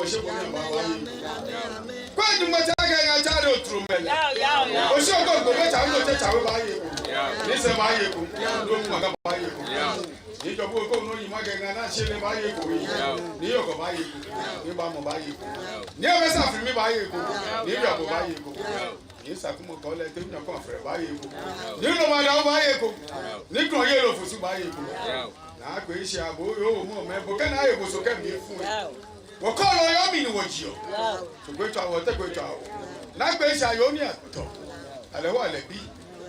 show me about quite much I got through me. Oh, show go to I will take our buy you. This is my you. Don't buy you. You go no you might get an shilling buy you. New York buy you. You buy you. Never suffer me buy you. New York buy you. Yes, I come call it in your conference buy you. You know what I'll buy you. Nick no yellow for to buy you. Now, Gracia, oh, but can I go so can be a fool? What call I mean what you? So go to our take it out. Now, Gracia, you only have to. And the one let be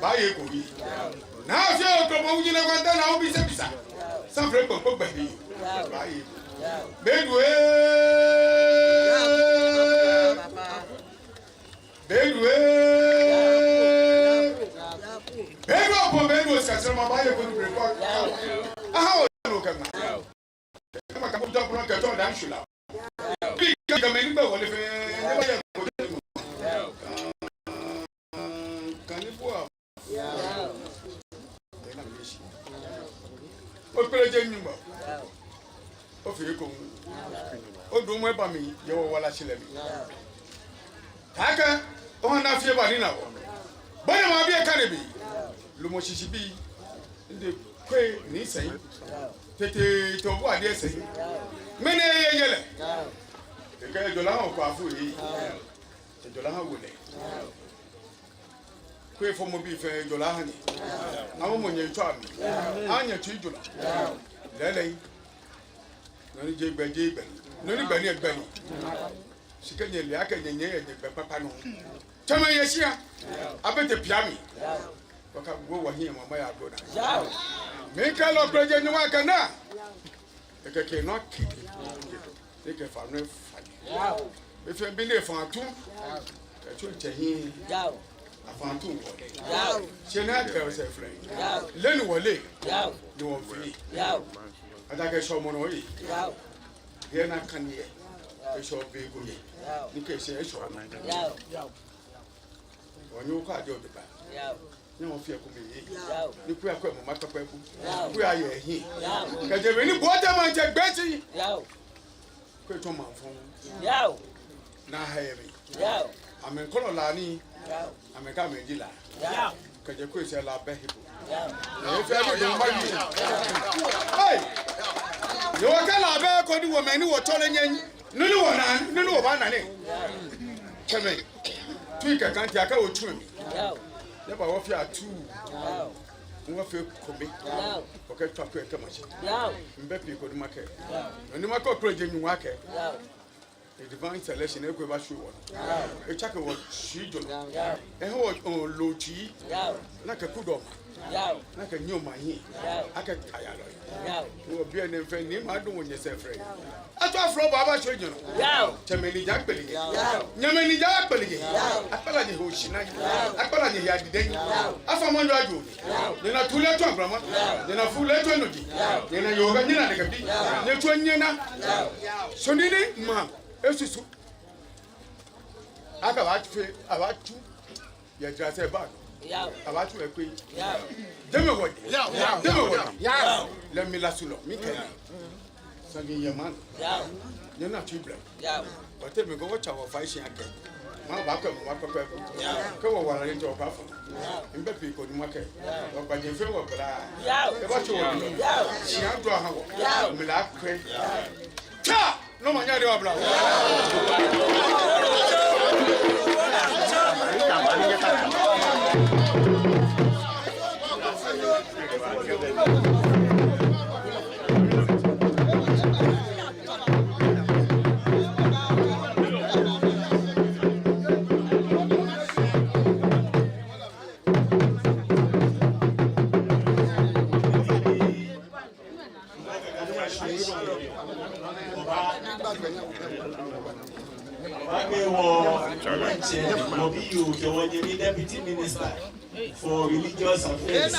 buy a cookie. Now, if you're promoting a one, then I'll be satisfied. Some friend will put baby. Buy it. Bedway. Bedway was a buy a good report. How look at me? I'm a couple of doctors on that shoe. Big member will never can you go up? What president you are? Of you come. Oh, don't wait by me. You will watch me. Taka, on a few banana. But I might be a cannabis. Lumoshibi in the quay, Nissan. Tete to what they say. Many a yellow. The guy Dolan Quafu, the Dolan would. Quay for Mobi Fair Dolani. Now, when you try me, I'm your children. Lele. No J. Benny, no Benny at Benny. She can yell like a year at Papa. Tell me, yes, yeah. I bet the piano. What can go here, my brother? Make a lot of president, no one can now. They cannot kick it. They can find no funny. If you've been there for two, that's what you hear. I found two. She not girls a friend. Learn what lay. You won't free. And I get some money. Here not can hear. I shall be good. You can say a short night. When you call your back. No fear could be. You could have come to my papa. We are here. Because there any water man take Betty. Quit on my phone. Now, heavy. I'm in Cololani. I'm a coming dealer. Because you could say, La Behipo. Hey, you are going to go to a man who are telling you. No one. Tell me. Tweak a country, I can't trim. Never offer two. One feel commit. Okay, talk to a commercial. Beppy could market. When you make a project in market, a divine selection, a quiver shoe. A chuckle was she do. And who was on low tea, like a good like a new money. I can tire. You will be an infant name. I don't want yourself. I thought from Baba children. Chameli Jack Belly. Yamani Jack Belly. I fell on the Hoshina. I fell on the Yadi. I found one radio. Then I two letter grammar. Then a full letter energy. Then a yoga Nina. Then to Nina. So did it, ma'am. I got you. You just say back. About you a queen. Demoway. Let me last you long. Me can. Sending your man. You're not too black. But tell me, go watch our fighting again. My back of my papa. Go over into a buffalo. And Beppy could market. But by the film of that, what you want. She had to have a black crane. No man, you're a black. the Deputy Minister for Religious Affairs.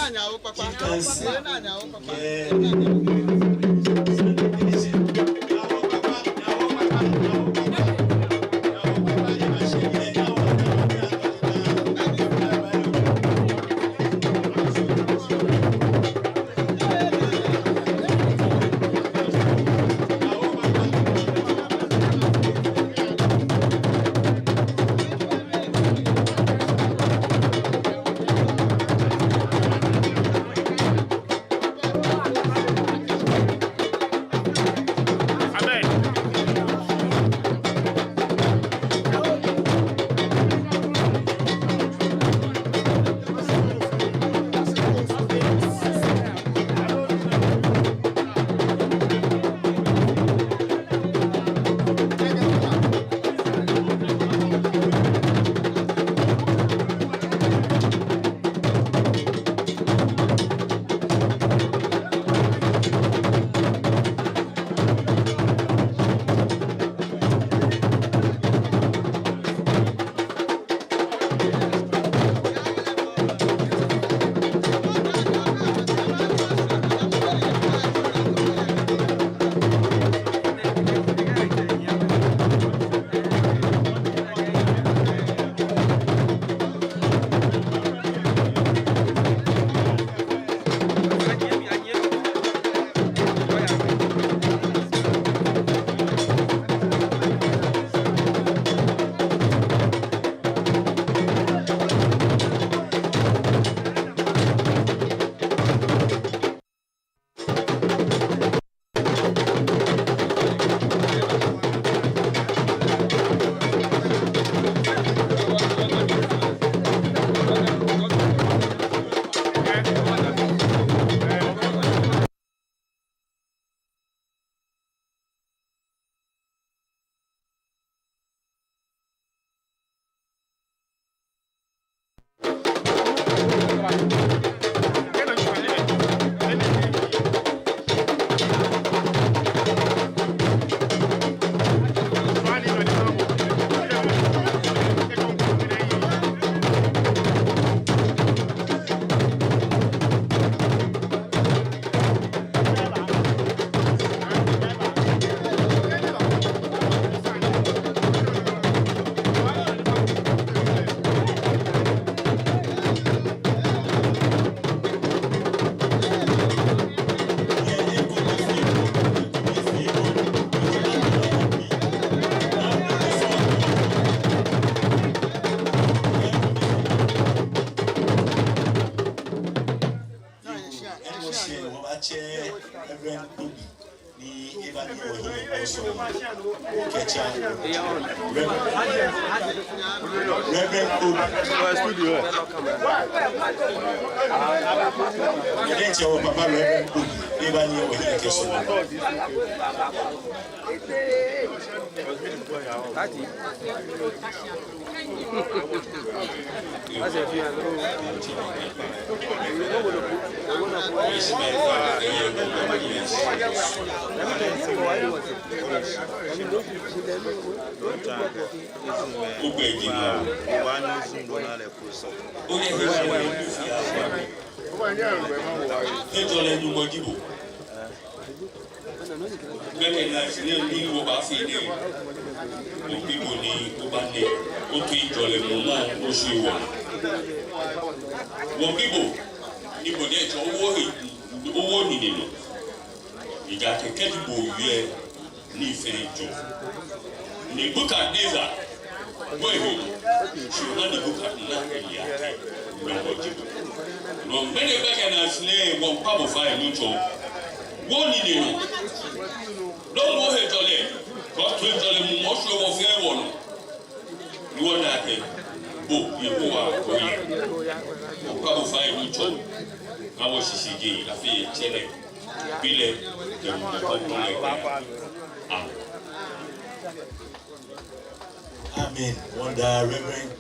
Amen. Wonder Reverend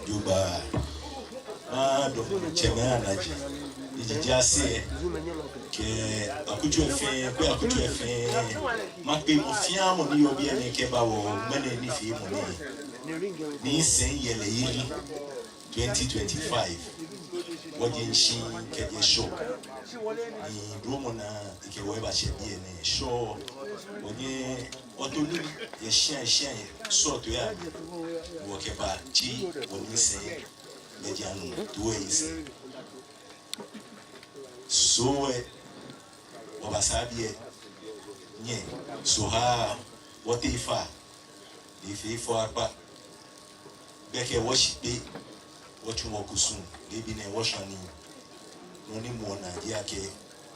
Durbar. Chemena naji. Ijijase ke akutu efe, pe akutu efe. Makbe mo fia mo ni obi ene ke ba wo mene ni fi mo ni Sei Yeleyeli 2025. Wajinshi keje show. Ni bromo na ke weba shebi ene show. Onye otolu ye shia so to ya wo ke ba chi oni Sei mediano dois so obasabie nye so ha what if apa beke worship be what you want kusun maybe na worship ni no ni mo na dia ke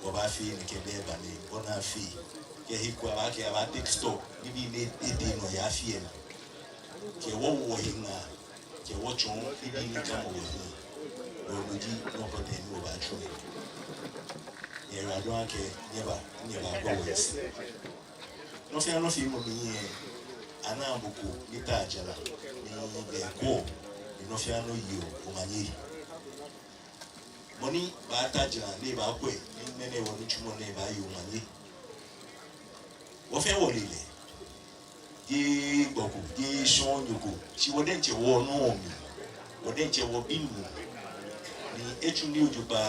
oba fi ni ke be ba ni ona fi ke hikwa ba ke ba tiktok bibi ne ede no ya fi en ke wo hinga ke wo chon bibi ni kama wo ni obuji no ko de no ba chu ye ra do ake nyeba go wes no fi mo bi anambuku nita jala ni beko no fia no yi o manye money ba ta jala ni ba kwe ni nene wonu chumo ne ba yi o manye wo fe wo lele di goku di shon yuko chi wo den che wo no mi wo den che wo binu ni echuni ujuba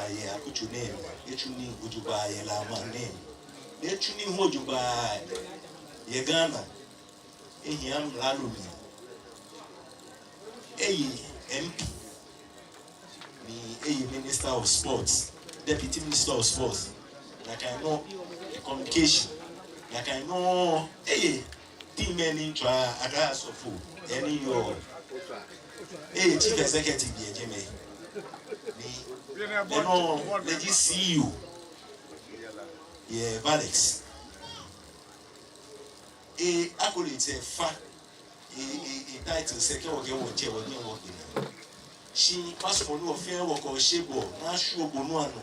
ye akuchu ne echuni ujuba ye la mane echuni ujuba ye Ghana ehiam lalumi MP ni Minister of Sports, Deputy Minister of Sports, like I know communication, like I know team many try address of food, any your chief executive Jimmy. You know, let you see you. Yeah, Alex. Accolade say fact. Title second or get what you are working. She pass on no fair work or shable, not sure Bonuano.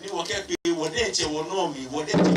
You work at me, what they tell know me, what they tell me.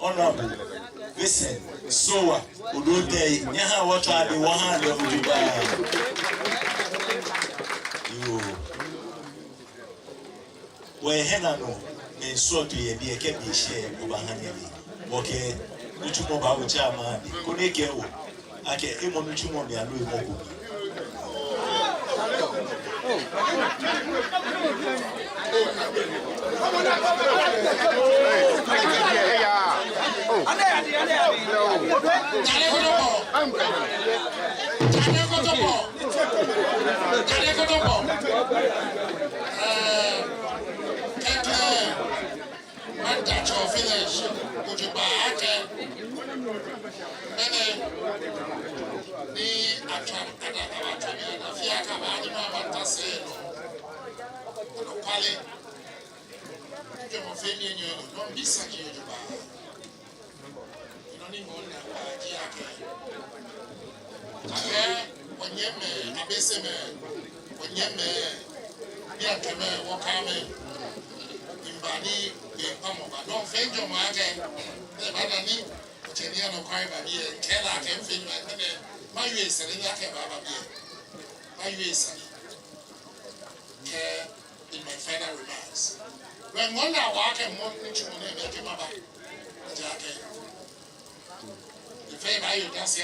Honorable, listen, so Udote, Yaha, what are the 100 of you? Where Henano may so to be a kept share of a honey. Okay, which mobile chairman, Koneke, Okay, e mo no twi mo me alo e mo ko. In my final remarks, when one hour I can walk into one and make him up, the favor you can say,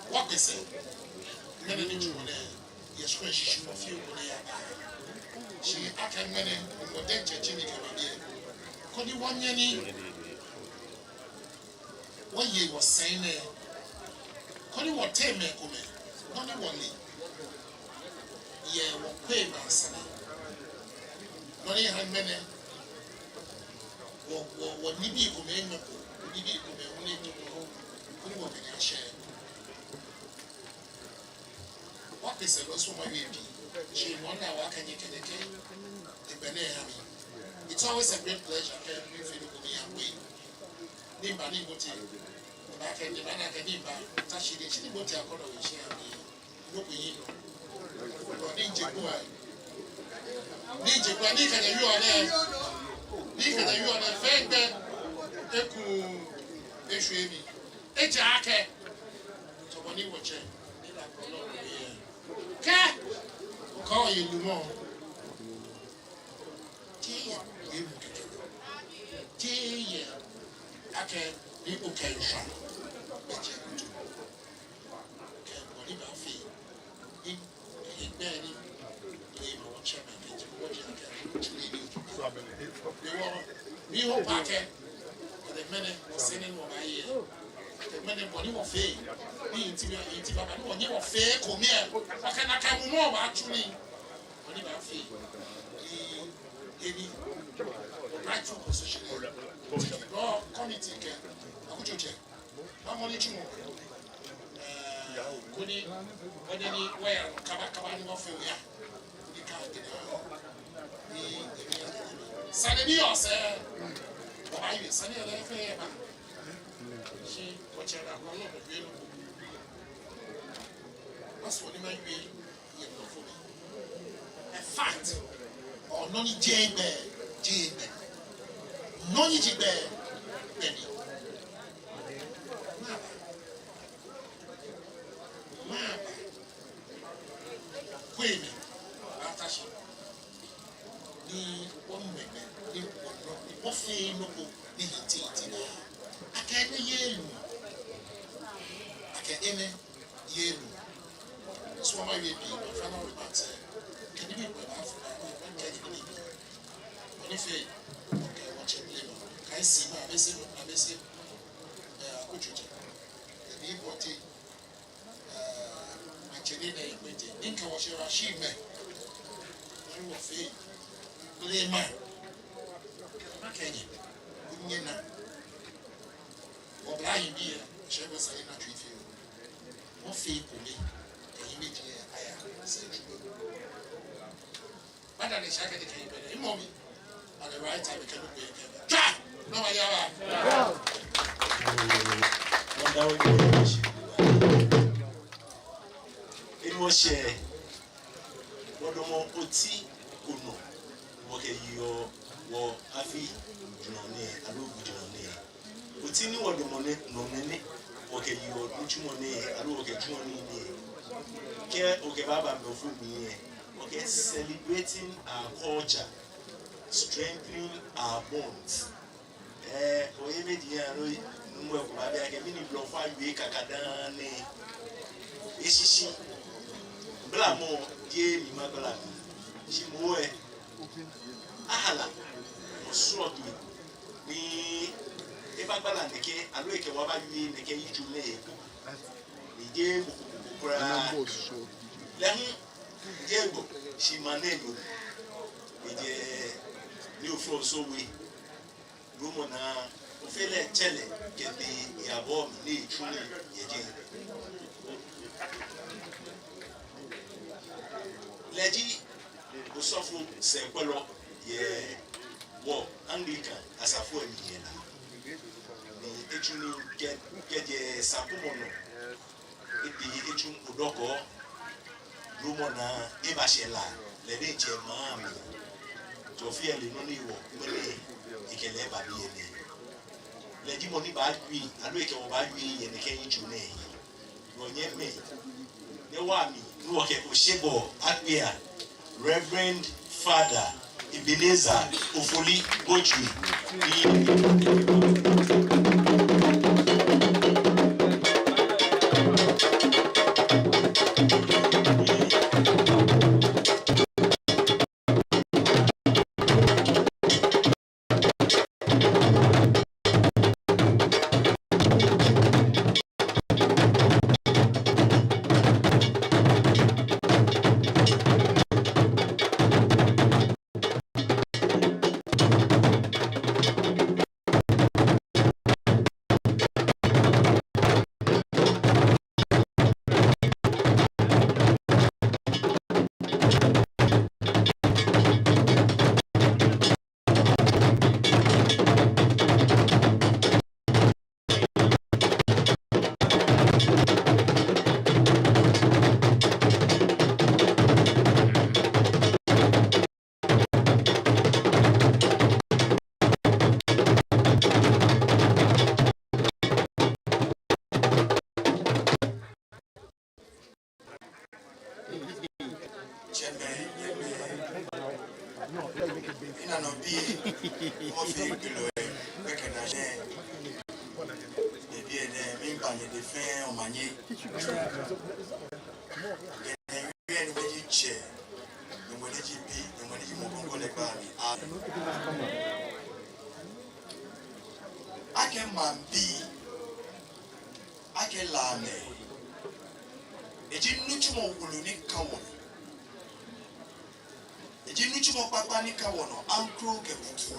what they say, many into one, yes, when she should have few money. She acted many in what they Jimmy came here. Could you want any? What ye was saying there? Could you what take me? Only one. Yeah, what pay my son? Money had many. What need you come in? Need you come in? Only to know who will be your share. What is a loss for my baby? She wonder what can you get again? The Benehami. It's always a great pleasure to have you feel me away. Nimba Nibuti. Back in the Banaka, Tashi, the Chinibuti, I got a share. Look, you know. Ninja boy. Ninja boy, Nika, you are there. Nika, you are there. Fake them. Eku, Eshwemi. Ejake. So when you watch it, Cat. Call you more. Tea. Okay, people can try. We hope I can. The minute was sending what I hear. The minute when you were fair, the interior, when you were fair, come here. I can more actually. When you are fair, the rightful position. No committee can. I could check. I'm only two more. Could he, when any where, come off here. Sanity or say, why you Sunny Lefay? She, which I have not available. That's what it might be. A fact or none J Bear, none J Bear, Benny. Queen, after she. Ni woman, ni woman, no go, ni hinting. I can't hear you. I can't hear you. So my baby, my final remarks. Can you be with us? Can you believe me? When you say, okay, watch it, can I see my message? Good judge. The people take my children, think I was your Rashid man. You were faith. Lema, Kenya, Uniana, or blind beer, she was a not with you. What faith for me, immediately I said, but I shall get a moment at the right time. We can look at no, I it was share. What more Oti Uno. Okay, you were happy, Johnny, I love Johnny. What's in what the money, no money. Okay, you are much money, I love Johnny. Care, okay, Baba, no food me. Okay, celebrating our culture, strengthening our bonds. Or even the mwe kubabe yake mini blofa yue kakadane eshishi blamo die mi magala shimoe ahala osrotu ni ebagbala ndeke alo eke waba yue ndeke yijule ni je bukura lehu jego shimanelo je ni ofo sowe rumo na ofele chele kete yabo ni chule yeje leji osofu sekwelo ye wo Anglican asafo emiyela ni echuni keje sakumono ibi echun odoko rumo na ibashela lede je mami to fiele no ni wo mele ikele ba bi ene leji mo ni ba gbi alo ike wo ba gbi ene keyin june no nye me ne wa mi no ke ko shebo akbia Reverend Father Ebenezer Ofoli Bojui ina no bi mo fi kilo e beke na je e bi ene mi pa ni de fe o manye ene bi ene bi che no mo ji bi no mo ji mo bongo le ba mi a ake mambi ake lame eji nuchu mo wulu ni kawo ejinuchi mo papa ni kawono ankro kebutu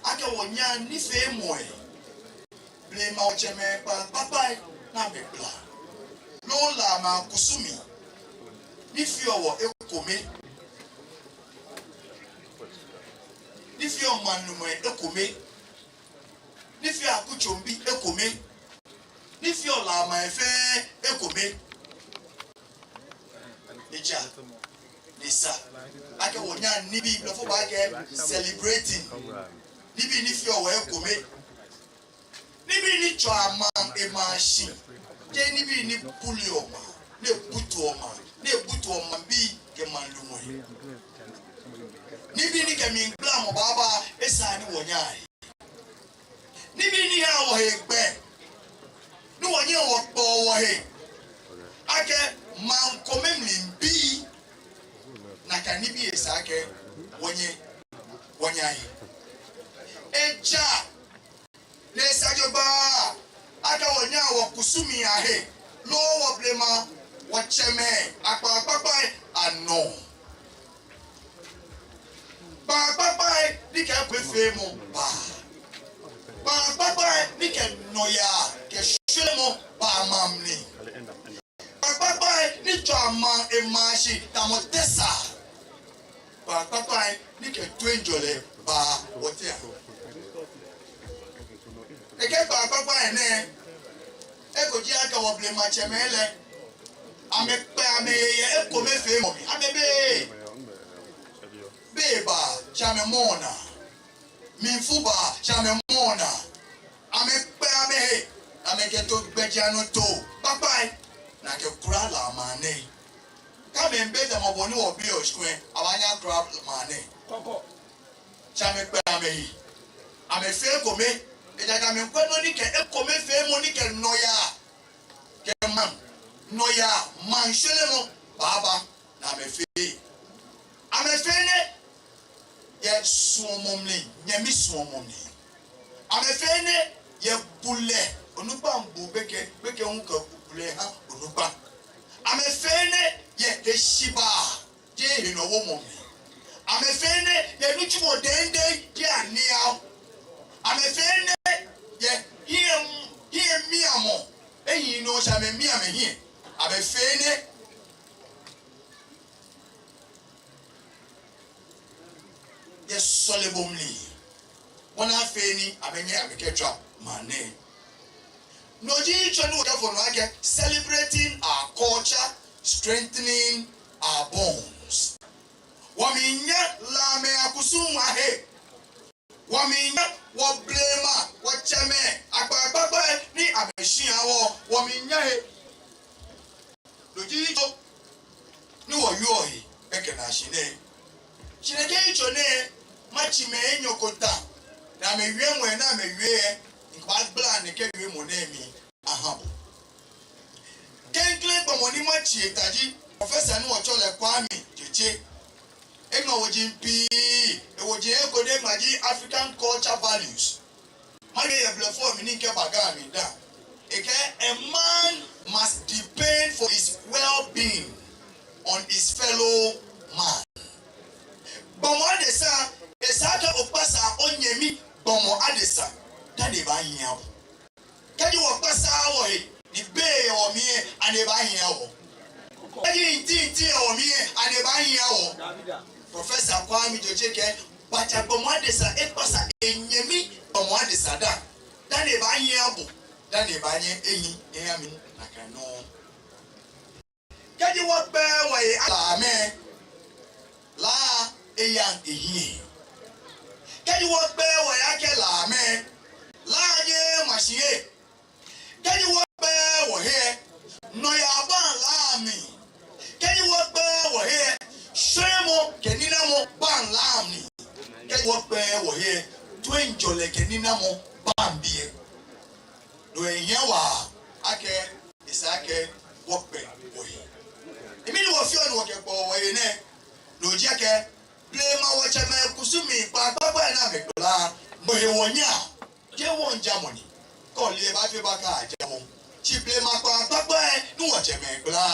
ake wonya ni fe moe ble ma ocheme papa na bebla lo la ma kusumi ni fi owo ekome ni fi o manu mo ekome ni fi akuchombi ekome ni fi o la ma efe ekome eja Nisa, ake wonya nibi blofo ba ke celebrating. Nibi ni fi owo ekome. Nibi ni cho amam e machine. Je nibi ni puli oma, ne butu oma bi ke manlumo. Nibi ni ke mi ngla mo baba esa ni wonya. Nibi ni ha wo egbe. Ni wonya wo po wo he. Ake man komem limbi na kanibi esake wonyai eja lesajo ba aka wonya wo kusumi ahe lo wo blema wo cheme apapapa ano papa dike pefe mo papa dike noya ke shemo ba mamni papa ni chama emashi tamotesa papa ni ke twenjole ba wotia eke papa ene ekoji aka wo blema chemele amepe ameye eko mefe mo amebe beba chamemona minfuba chamemona amepe amehe ameketo gbejano to papa na ke kura la mane kame mbeza maboni wo bi oshkwe awanya grab mane koko chame pe amehi amefe kome ejaga me kwano ni ke ekome fe mo ni ke noya ke man noya man shele mo baba na me fe ne ye suomomni nyami suomomni ame fe ne ye bule onupa mbu beke hunka bule ha onupa ame fe ne ye eshiba je hinowo momni ame fe ne ye nuchumo dende je ania ame fe ne ye hie miamo eyi no sha me miame hie ame fe ne ye solebomni wana fe ni amenye abeketwa mane noji chonu for no age celebrating our culture, strengthening our bonds. Waminya la me akusumwa he. Waminya wa blema wa cheme agbagba ni abeshian wo waminya he. Noji cho ni wo yo he eke na shine. Chineke cho ne machi me enyokota na me wienwe na me wie Bala ne ke we monemi ahabo kenkle gbomoni ma chie taji professor no chole kwami jeje ema woji pi e woji ekode maji African culture values mage ye blefo mi ni ke baga mi da eke a man must depend for his well-being on his fellow man bomo adesa esaka opasa onyemi bomo adesa tade ba hiawo kadi wo pasa wo he ni be o mi ane ba hiawo kadi ti o mi ane ba hiawo professor Kwame Jojeke bacha bomwadesa e pasa enyemi bomwadesa da tade ba hiawo tade ba nye eyi eyami nakano kadi wo pe wo e ala me la eyan ehi kadi wo pe wo ya ke la me Laye machie kedi wo pe wo he no ya ban la mi kedi wo pe wo he shemo kenina mo ban la mi kedi wo pe wo he to enjole kenina mo ban bie do eyan wa ake isake wo pe wo he emi ni wo fi onu wo ke po wo he ne no ji ake blema wo chema kusumi pa gbagba na me dola mo he wonya je won jamoni ko le ba fi ba ka jamo chi ple ma pa gbagba nu wo je me gla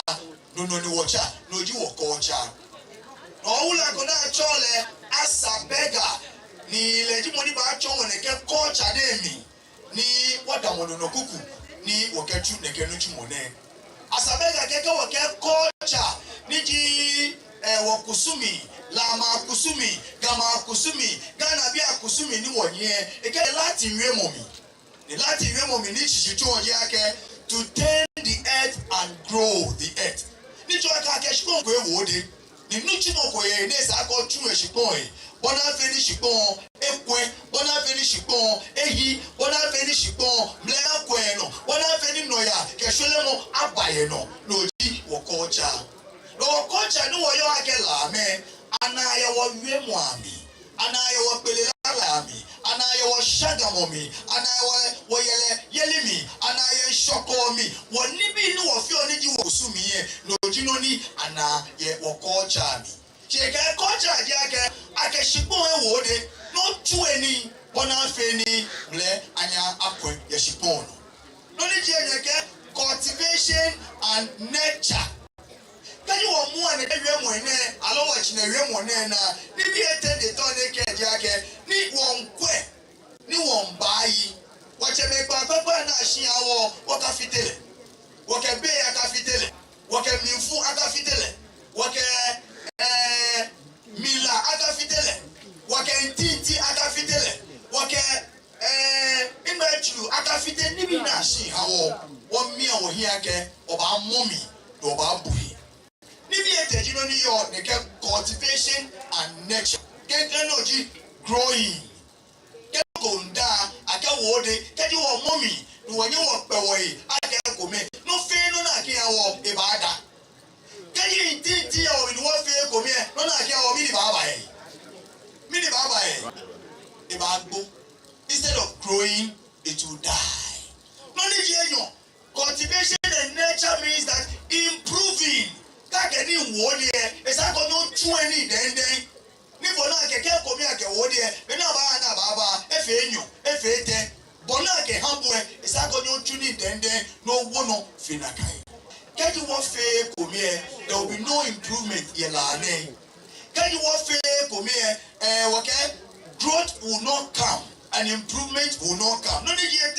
no ni wo cha no ji wo ko cha no wula ko na chole asa bega ni le ji mo ni ba cho won ke ko cha de mi ni wada mo no kuku ni wo ke chu ne ke no chu mo ne asa bega ke wo ke ko cha ni ji wo kusumi lama kusumi gama kusumi gana bia kusumi ni wonye eke lati nwe momi ni lati nwe momi ni chichicho onye ake to tend the earth and grow the earth ni jo aka ke shikon ko ewode ni nuchi mo ko ye ne sa ko tu e shikon e bona fe ni shikon ekwe bona fe ni shikon eyi bona fe ni shikon mle ko eno bona fe ni noya ke shole mo abaye no no ji wo ko cha no ko cha ni wo yo ake la me anaya wa wiemu ami anaya wa pelelala ami anaya wa shagamomi anaya wa yelimi anaya shokomi woni bi ni wo fi oni ji wo sumi ye no jino ni ana ye wo culture ami cheke culture ji ake shipon e wo de no tu eni bona fe ni ble anya akwe ye shipon no ni je ke cultivation and nature kani wo mu ane ewe mo ne alo wa chine ewe mo ne na ni bi ete de to ne ke je ake ni won kwe ni won bayi wa che me pa na shi awo wo ka fitele wo ke be aka fitele wo ke minfu aka fitele wo ke mila aka fitele wo ke ntiti aka fitele wo ke imachulu aka fitele ni bi na shi awo wo mi awo hi ake oba momi do oba buhi Nibi etejino ni yo neke cultivation and nature. Kenke no ji growing. Kenke konda ake wode kedi wo mommy no wanye wo pewe ake kome no fe no na ake awo ibada. Kedi intiti ya wo ni wo fe kome no na ake awo mini baba e. Mini baba e. Ibagbo instead of growing it will die. Knowledge here, cultivation and nature means that improving. Kakeni wodi e esa ko no tuani den. Ni bona keke ko mi ake wodi e be na ba na baba efe enyo efe ete bona ke hambo e esa ko no tuni den no wono finakai. Can you want fair come here? There will be no improvement in Lane. Can you want fair come here? Okay, growth will not come and improvement will not come. No need yet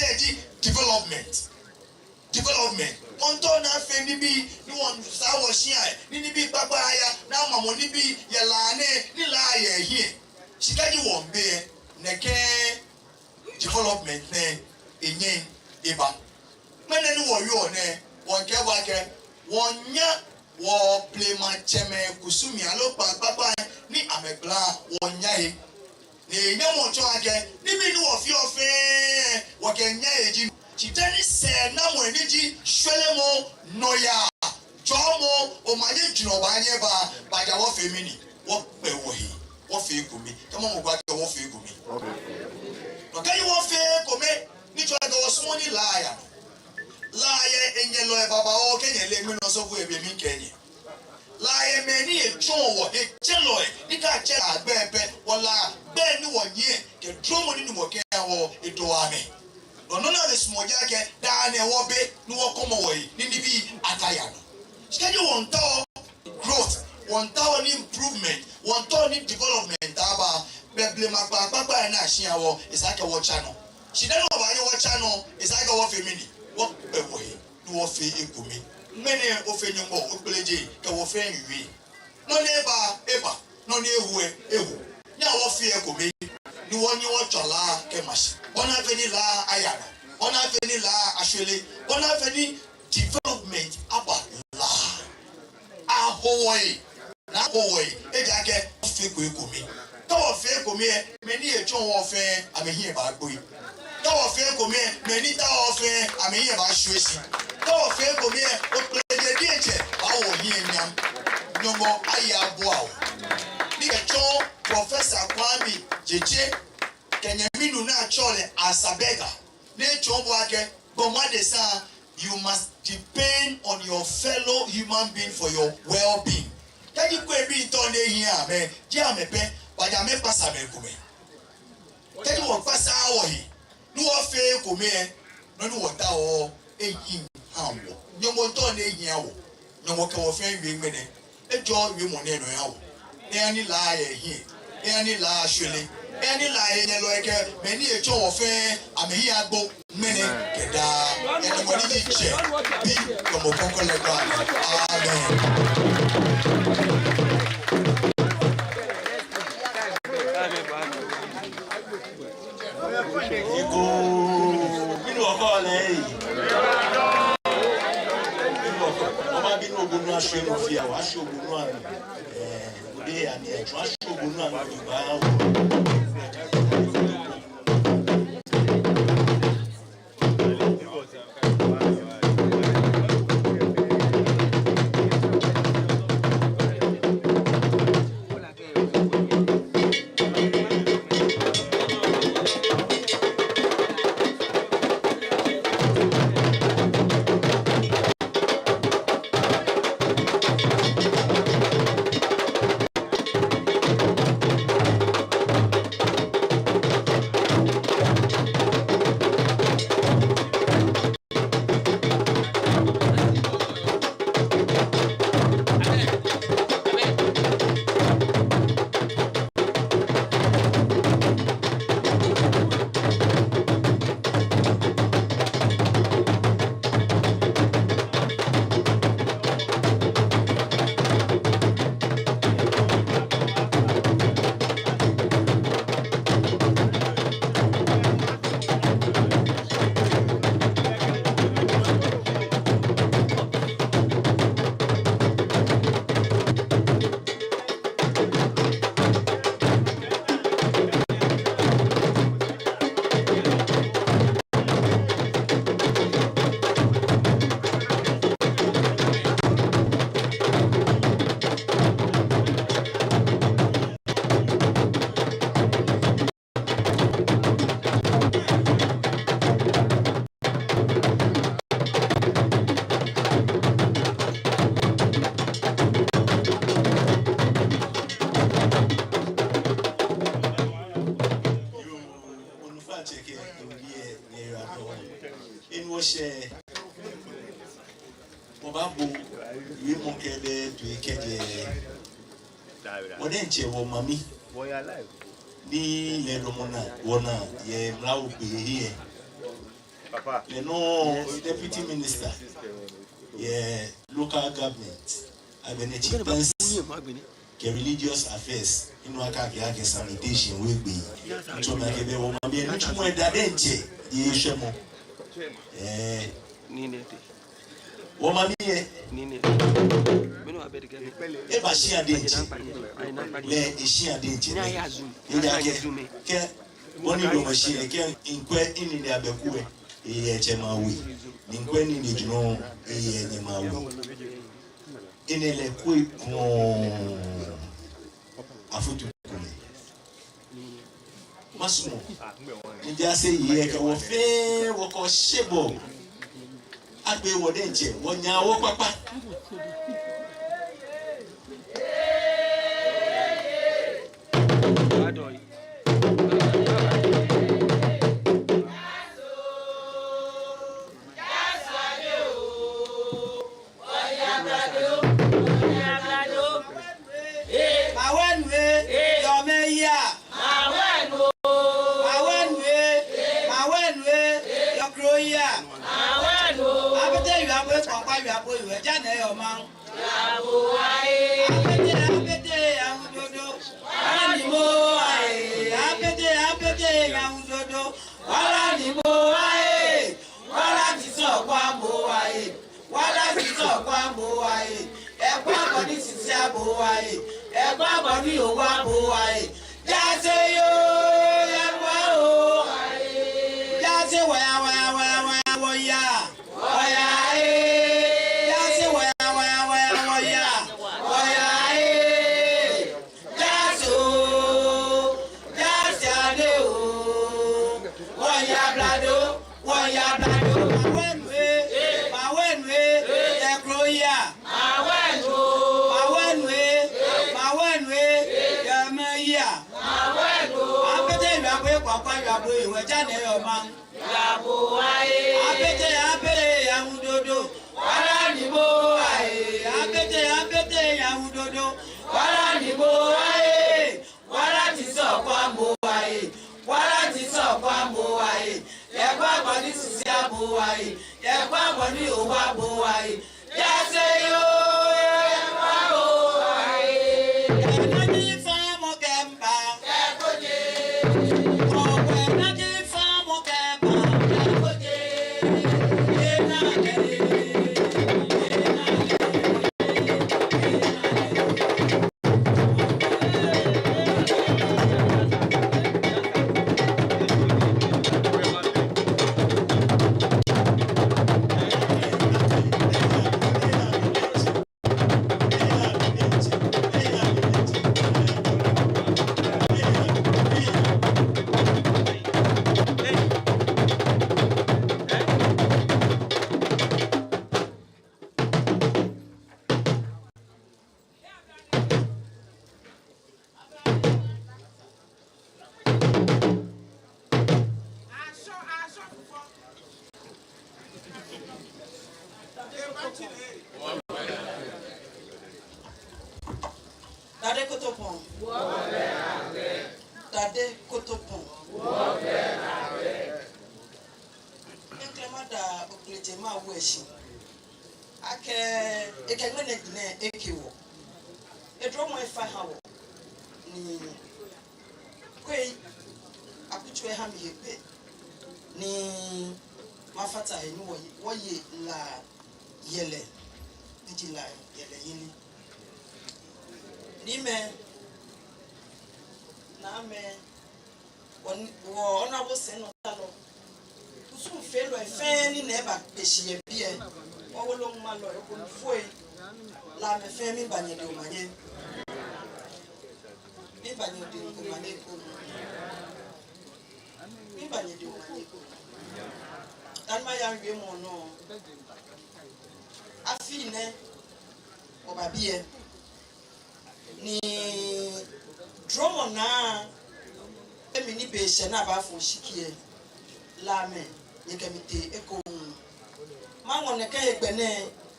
development. Development. Onto na fe ni bi ni won sa wo hia ni bi papa aya na mamo ni bi ye Lane ni la ye hie. Sika ji won be ne ke development ne enyen eba. Mene ni wo yo ne one nya wo play ma cheme kusumi alo papa ni amegla wonya e ne nya mo cho ake ni bi ni wo fi ofe wo ke nya eji chitani se na mo eniji hwele mo noya jomo o ma ye juno ba nye ba ja wo fe mini wo pe wo hi wo fe gumi kama mo gba ke wo fe gumi no kai wo fe gumi ni cho ake wo sumo ni laaya Laye enyelo e baba o kenyele mi no so fu ebe mi kenye. Laye meni e chonwo e chelo e ni ka che agbepe wala be ni wonye ke dromo ni mo ke wo edo ame. No no na this moja ke da na wo be ni wo komo wo yi ni bi ataya no. Schedule won to growth, won to ni improvement, won to ni development aba beble mapa papa na hia wo isaka wo cha no. Shida no ba ye wo cha no isaka wo femini. What away, no fe ekumi. Many offending more, Upeleji, can offend you. No neighbor, ever, no near ewu. Now what fear ekumi. No one you watch a la kemash. One of any la ayana. One of any la actually. One of any development about la. Ah, Hawaii. Now Hawaii, a jacket of fake ekumi. Tower fair come here, many a chon warfare, I mean here about boy. Tower fair come here, many tower fair, I mean here about Swiss. Tower fair come here, but play the danger. Our here, no more Aya Bow. Nika Chon, Professor Kwame, JJ, Kenyaminu na Chole as a beggar. Nature worker, but what they say, you must depend on your fellow human being for your well being. Can you go be in here, man? Jamepe, but I may pass a me. Can you walk past our he? No affair come here, no water or a him humble. No more done a year. No more come of fame being made. A joy you money no how. Any lie here, any lie surely, any lie in a like many a show of fair. I'm here go many get down and the money check. Be from a pocket. Amen. Obabo, we won't get there to a kid. What ain't you, mammy? Boy, alive. Ni Leromona, Wana, ye Mlau be here. Papa, you know, deputy minister, yeah, local government. I've been a chief. Religious affairs in Waka sanitation will be to make a woman be a much more dadente. Yeshemo. Woman, if I see a danger, let she a danger. One of your machine can inquire in the Abekue, a Chemawi, inquire in the Juno, a Yemawi. In a quick afutu Masumo, you just say, yeah, or fair, walk or shebo. I be what ain't you, one yaw, papa.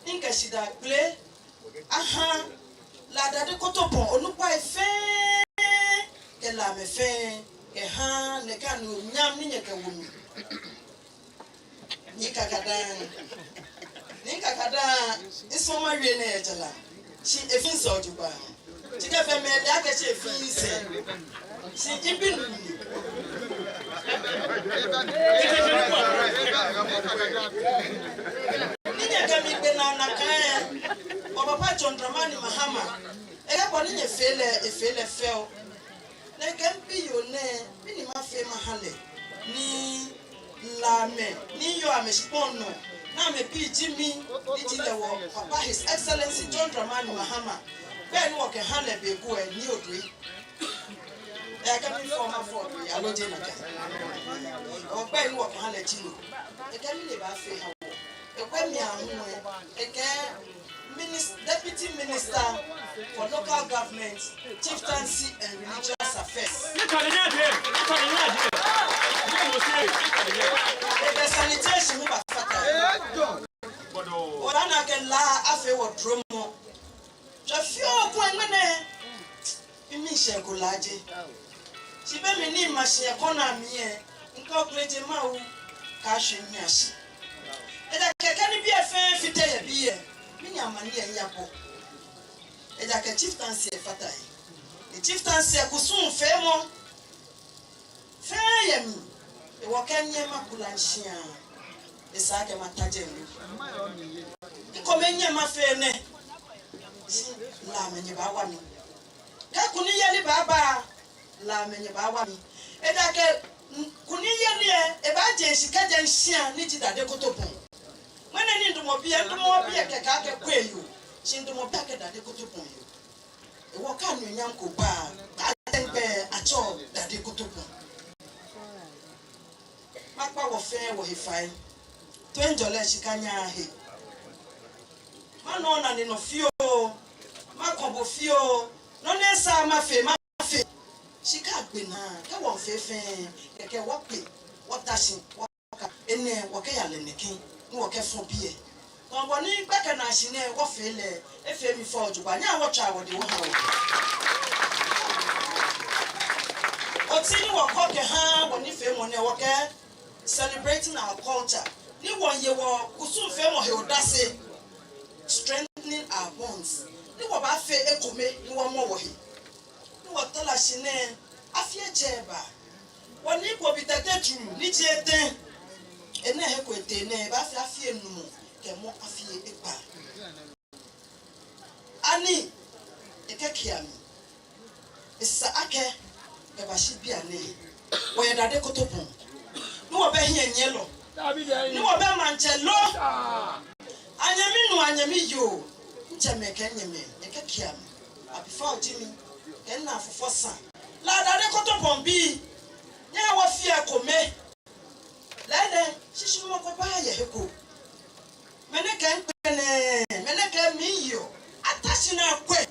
inka shida play aha la dade kotopon onupa efe ke la me fe ke ha ne ka no nyam ni nyeke wonu ni kakada isoma wie na ejala shi efin so ojuba ti ka fe me le aka shi efin se shi ibinu ninya kami bena na kan o papa John Dramani Mahama e ga boni nye efele feo na kan bi yo ne bi ni ma fe mahale ni lame ni yo ameshipono na me bi jimi ni jilewo papa His Excellency John Dramani Mahama be ni wo ke hale be go e ni odui e ka mi former for ya lo je na ka o be ni wo ke hale jimi e ka mi le ba fe ha Deputy Minister for Local Government, Chieftaincy and Religious Affairs. The sanitation of Fata. What I can la after what Dromo. Just few women in Michel Gulaji. She be me name machine economy, incorporating Mau cash in Yashi. Eda kekani bi efe fite ye bi ye mini amani ye yapo eda ke chieftaincy e fatai e chieftaincy e kusun fe mo fe ye mi e wo kenye makula nshia e sa ke mataje mi ko menye ma fe ne la menye ba wa mi ka kuni ye li baba la menye ba wa mi eda ke kuni ye ni e ba je sika je nshia ni ti dade kotopon when I need to be a kaka quail, she do more packet that they could upon you. What can you yanko bar? I think bear at all that they could upon. My power fair will he find $20 she can he. My nonna in a few, my combo few, no less my fame. She can't be now. Come on, Fefe, you can walk it. What does she walk in there? Walk in the king. Wo ke fo bie kon boni gbeke na hine wo fele efemi fo ojuba nya wo twa wo de wo ha wo otini wo ko ke ha boni fe mo ne wo ke celebrating our culture ni won ye wo kusun fe mo he odase strengthening our bonds ni wo ba fe ekome ni wo mo wo he ni wo tola hine afie jeba woni ko bitatetu ni jeten ene he kwete ne ba fi afie numu kemo afie epa ani ekekiami esa ake e ba shi bia ne wo ye dade kotopon ni wo be hie nyelo ni wo be manchelo anyami yo ncheme kenyeme ekekiami abifa ojimi kenna afofosa la dade kotopon bi nya wo fi ekome lede shishi mo ko ba ye heko meneke miyo atashi na kwe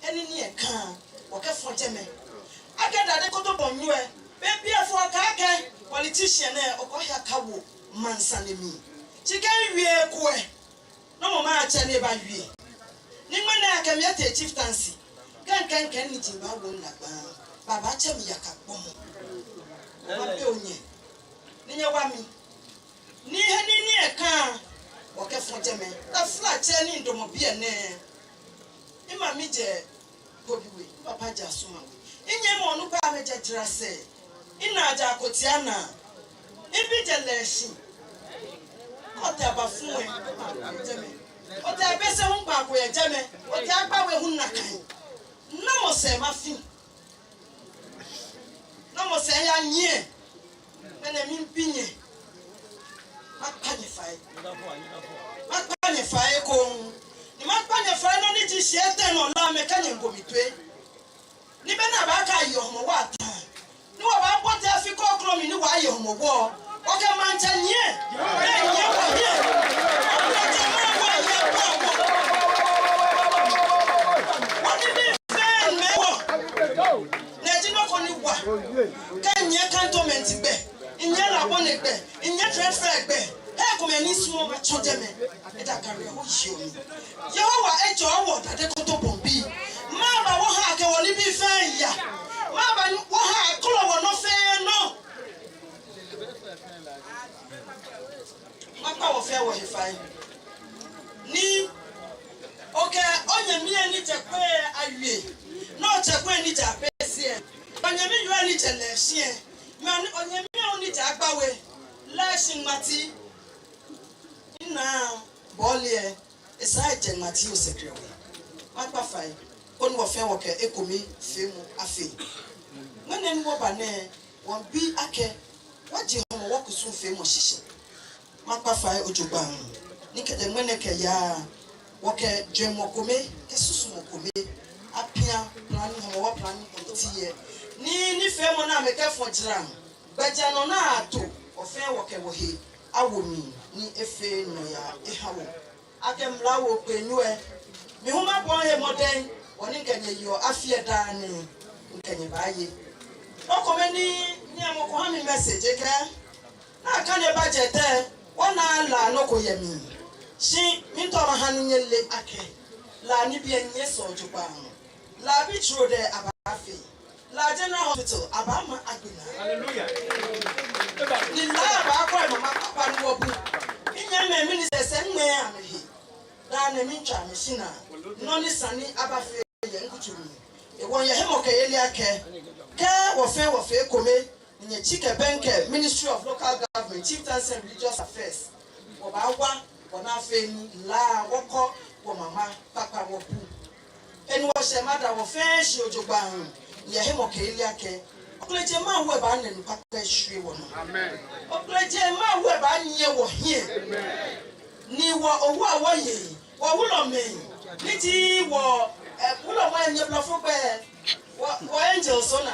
eni ni e kan wo ke fon jeme agada de koto bonwe be bia fo aka ke politician e okohia kawo mansane mi chikan wie kwe no mo ma ache ne ba wie ni ngwana aka mi ate chieftaincy kan ni jimba wo na baba che mi yakakpo mo ba be onye niye wami ni heni ni eka wo ke fon jeme ta fla che ni ndomo bia ne ima mi je gobiwe papa ja suma inye mo nu pa me je trase ina aja kotiana ibi je leshi o te aba fun e jeme o te abese hun pa ko ye jeme o te agbawe hun na kan na mo se ma fin na mo se ya nye mene mimpinye makanye fae ko ni makanye fae no ni ji siete no la me kanye ngomitwe ni be na ba ka yo mo wa ta ni wa ba pote afiko okro mi ni wa yo mo wo o ke mancha nye be nye ko nye o ke ma wa ye pa wo ni bi fe me wo na ji no ko ni wa kanye cantonment gbe inye la bonegbe inye transfer gbe komani sumo ma chodeme e da kare ho hio mi Yehowa ejo owo dade koto bombi ma ba wo ha ke woni bi fe ya ma ba wo ha klo wo no fe no ma pa wo fe wo he fai ni okay onye mi ani chekwe awie no chekwe ni ja pesie onye mi yo ani chele hie onye mi oni ja agbawe lashin mati na bolie esa je mati o sekrewe apa fai on wo fe wo ke ekomi femu afi ngene ni wo ba ne won bi ake waje homo wo kusu femu hihye mapa fai ojugba ni kede ngene ke ya wo ke dwemo kome ke susu mo kome apia plan homo wo plan ntiye ni femu na me ke fo jiram gbaja no na ato ofe wo ke wo he awomi ni efe no ya ehawo akemla wo penue mi huma bo he moden woni nkanye yo afie da ni nkanye baaye okomeni ni amoko ha mi message ke na ka ne budget e wona la no ko yemi shi mi to ma hanu nyele ake la ni bi enye so ojupa la bi tro de abafi la general hospital abama agbina hallelujah ni la ba kwa mama papa ni obu inya me minister se nwe amehi da na mi twa me shina no ni sani abafe ye nkuturu e won ye hemo ke yeli ake ke wo fe kome ni chike benke Ministry of Local Government Chieftaincy and Religious Affairs wo ba wa wo na fe ni la woko wo mama papa wo bu eni wo se mada wo fe shi ojogba ye hemo ke yeli ake okleje ma wo ba nenu papa hwe wo no amen okleje ma wo ba nye wo hie amen ni wo owo awoye wo wulo me niti wo wulo wa nye blofo pe wo angel sona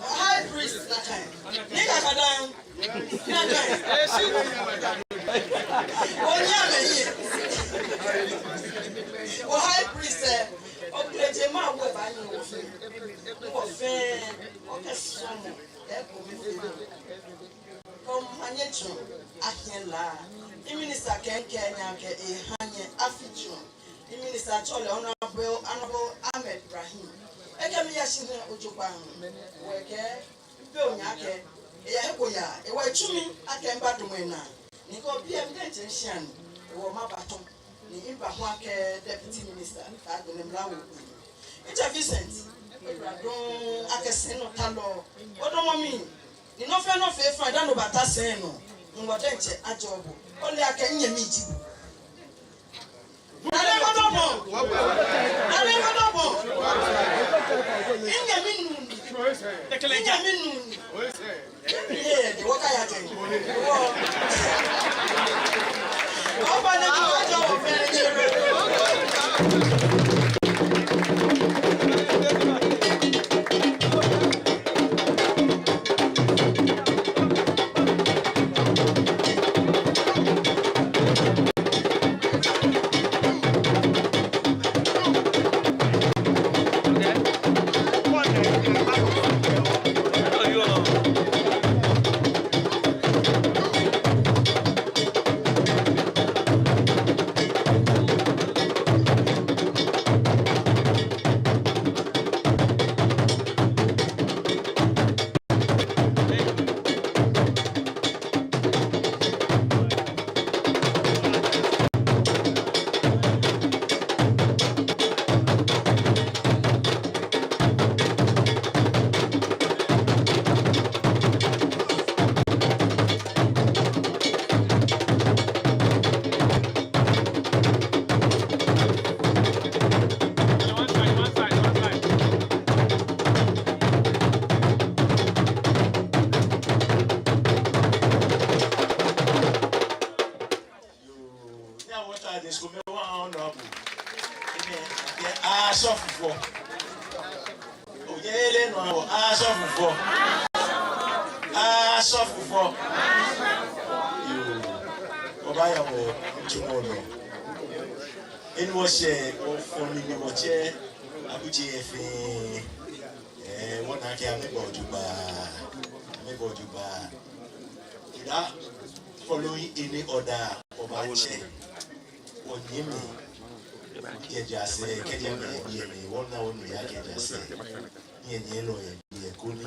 high priest na kai ni ka kadan na kai onya me ye wo high priest okleje ma wo ba nye wo fe wo fe o ke somo e ko mi fe kom anyecho ahela minister Kenya ke ehanye aficho minister Chole honorable Ahmed Ibrahim ekemi yashine ojogba weke be onyake eya hekoya ewa chumi akemba domena niko biem dentensian wo mabato ni imba ho ake deputy minister ka donemlawo Eja Vincent don akese no talo odomomi ni no fe fa da no bata sen no ngode nche ajobo only ake nyemi jibu ale godobo nyemi nu dekeleja minu de waka ya ten o ba na ajobo fe nyero Share or for me, what chair, Abuji, what I can about you by, following any order of our chair. Or Yemi, Kejase, Kejame, one now only I can just say, Yen Yellow, Yakuni.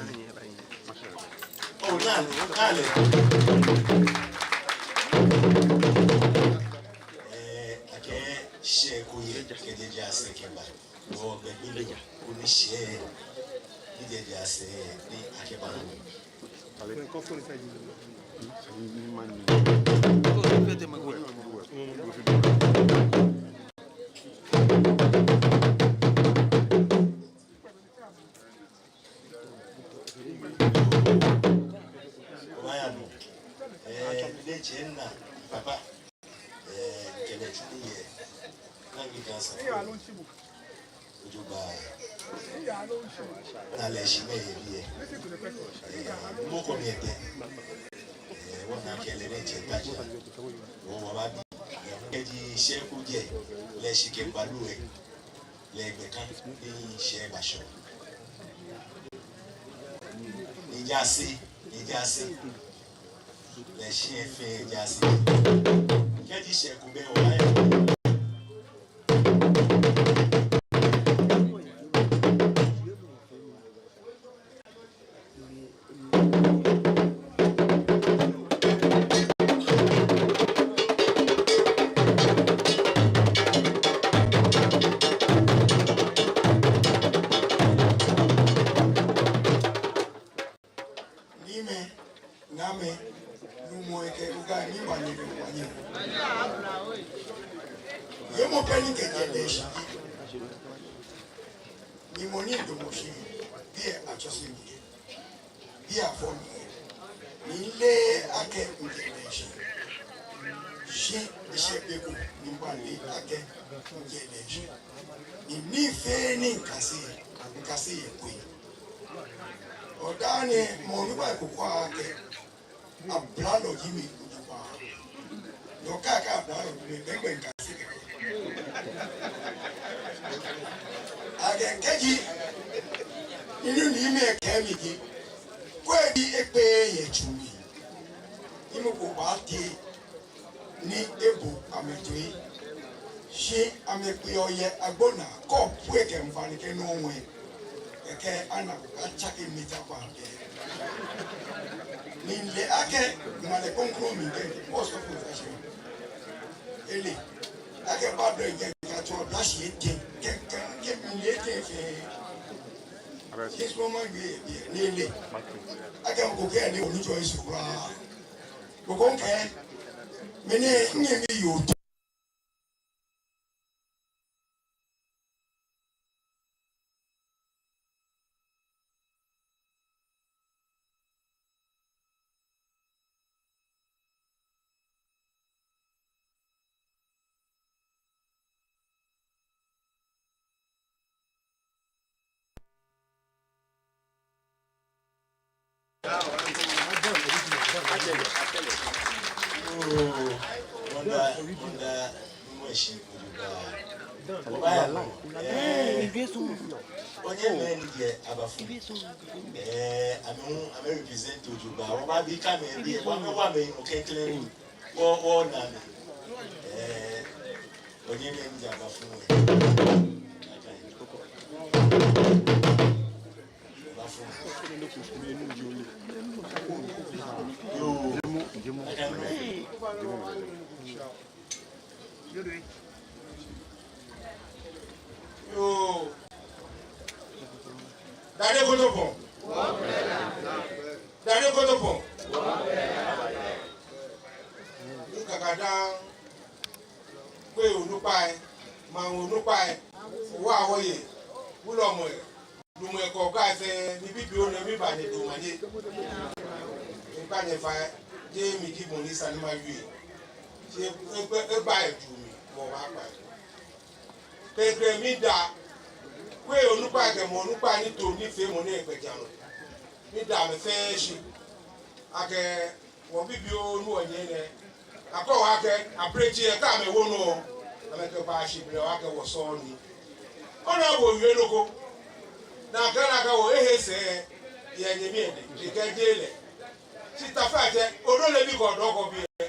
Oh, Nale. I can't share Kuye, Kejase, Kemba, or the Billy, who share. Did just say, I can't. Papa,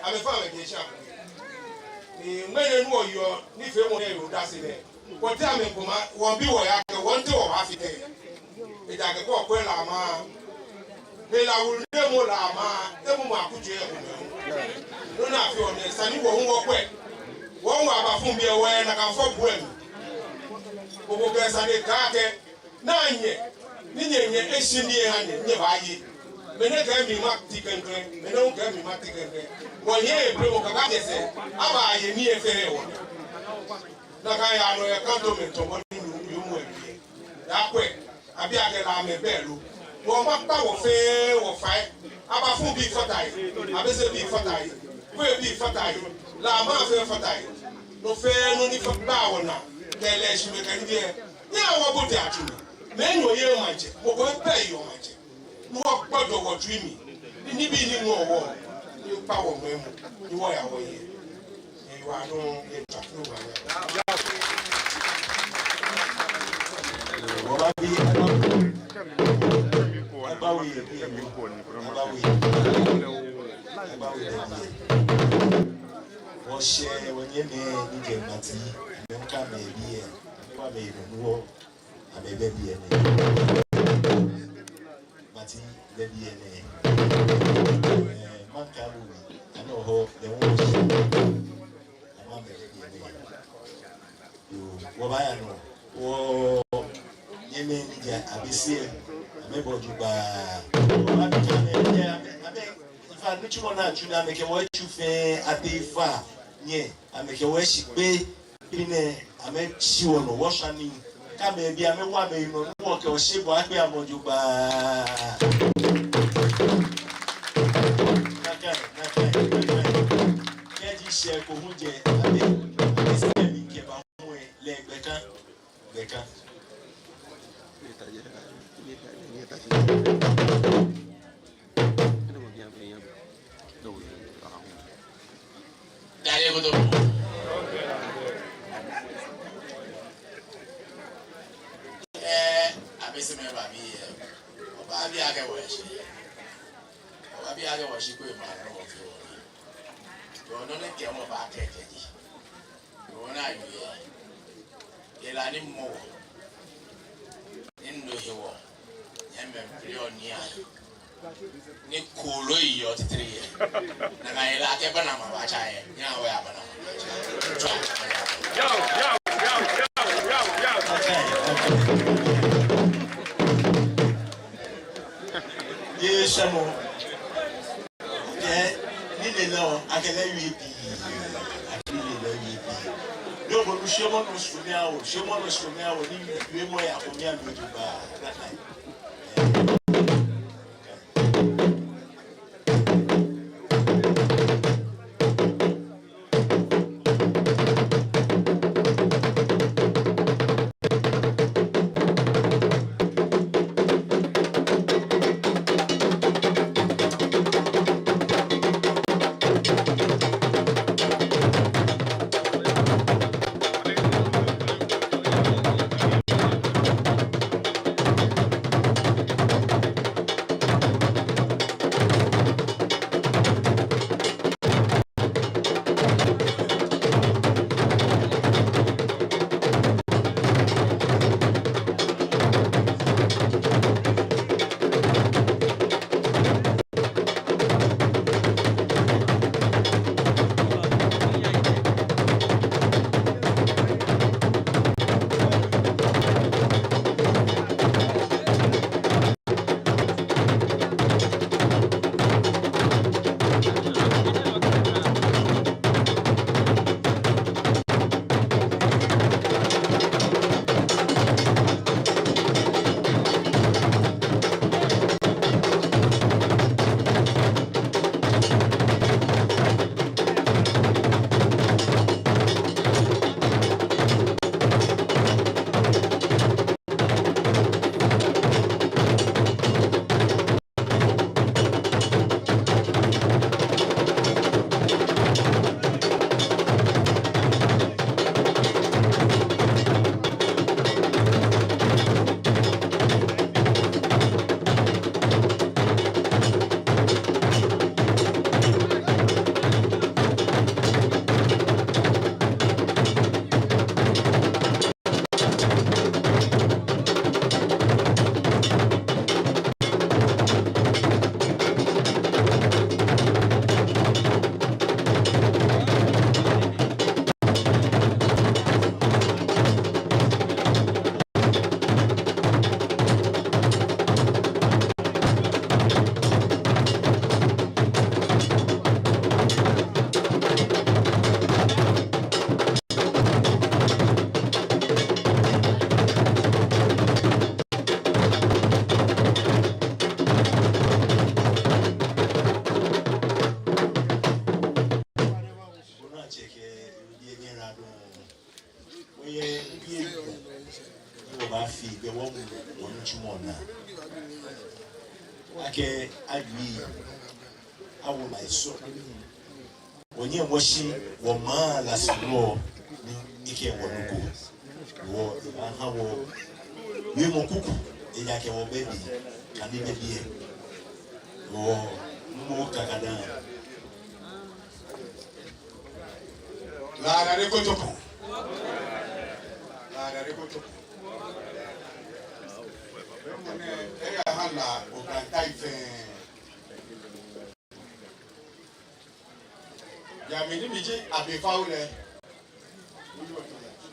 I'm a family shop. The men who you are, if you want to that's it. What time in Puma, one be or one two or half a day. It I can go well, Lama. They will never Lama, never put you. No, not for the Sunny won't walk away. One who be aware and I can fuck well. Who gets a cake 9 years. Nini eshini hani nyebayi mene ka mi ma tikenkre mene o ka mi ma tikenkre wo ye bre mo ka jese aba ye ni efere wo na ka ya no ya cantonment to mo ni yu mo ebi ya kwe abi age la me belu wo ma pa wo fe wo fai aba fun bi fatai abese bi fatai we bi fatai la ma fe fatai no fe no ni fa ba wona kele shi me kan bi e ya wo bo ti atu men wo ye manche mo ko pe yo manche mo gbodo wo dreamy ni bi ni mo wo ni pa wo mo emu ni wo ya wo ye ni wa no e ta no wa ya wo ba bi wo she wo nye me ni je mati me nka me bi e kwa me no abebe bi ene mati le bi ene mankaru ana ho le wo shi ama me bi ene yo wo ba ya no wo yeme ni ja abisi me boju ba wo ba ka me ja abe ifa ni chumo na juna me ke wo chufe atifa nye ameke wo shi pe ine ame chiwo no wo shani kame bi ame wa me no wo ke o se bo agbe amoju gba naka keji se ko hunje abe se mi ke ba mu e le gbeka Dale go do abese me ba bi oba bi age wo shi oba bi age wo shi ko ma no wo fi wo no ne ke mo ba ke ke ji wo na yu ye la ni mo ndo he wo yemme prionia ni kulo iyo titri ye na ga ila ke bana ma ba cha ye nya wo ya bana yo Yeshamo. Yeah, ni no akele wi bi. Akele le wi bi. No bo shomo no sumia o ni we mo ya ko mi an do ba. That night. ba fi be wo mu wonu chumo na ake agbi awo mai so onye moshi wo ma la suro ni ike wonugo wo aha wo wi mo kuku enya ke wo baby kani baby wo mo kakada la re kotoko la re kotoko mone e hala o kantai fe ya mini mije abefawo le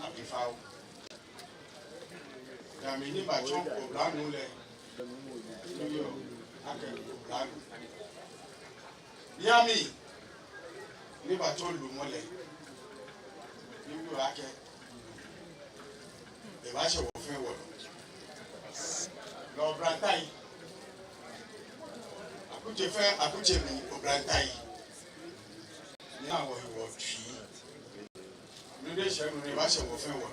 abefawo ya mini ba chon ko blanu le yo ake blanu ya mi ni ba chon lu mo le yo ake e ba se wo fe wo lo brantai akuje mi o brantai ni àwọn ìwọ fi ní ilé iṣẹ́ ìrìn bá ṣe wọ̀ fẹ́ wọ̀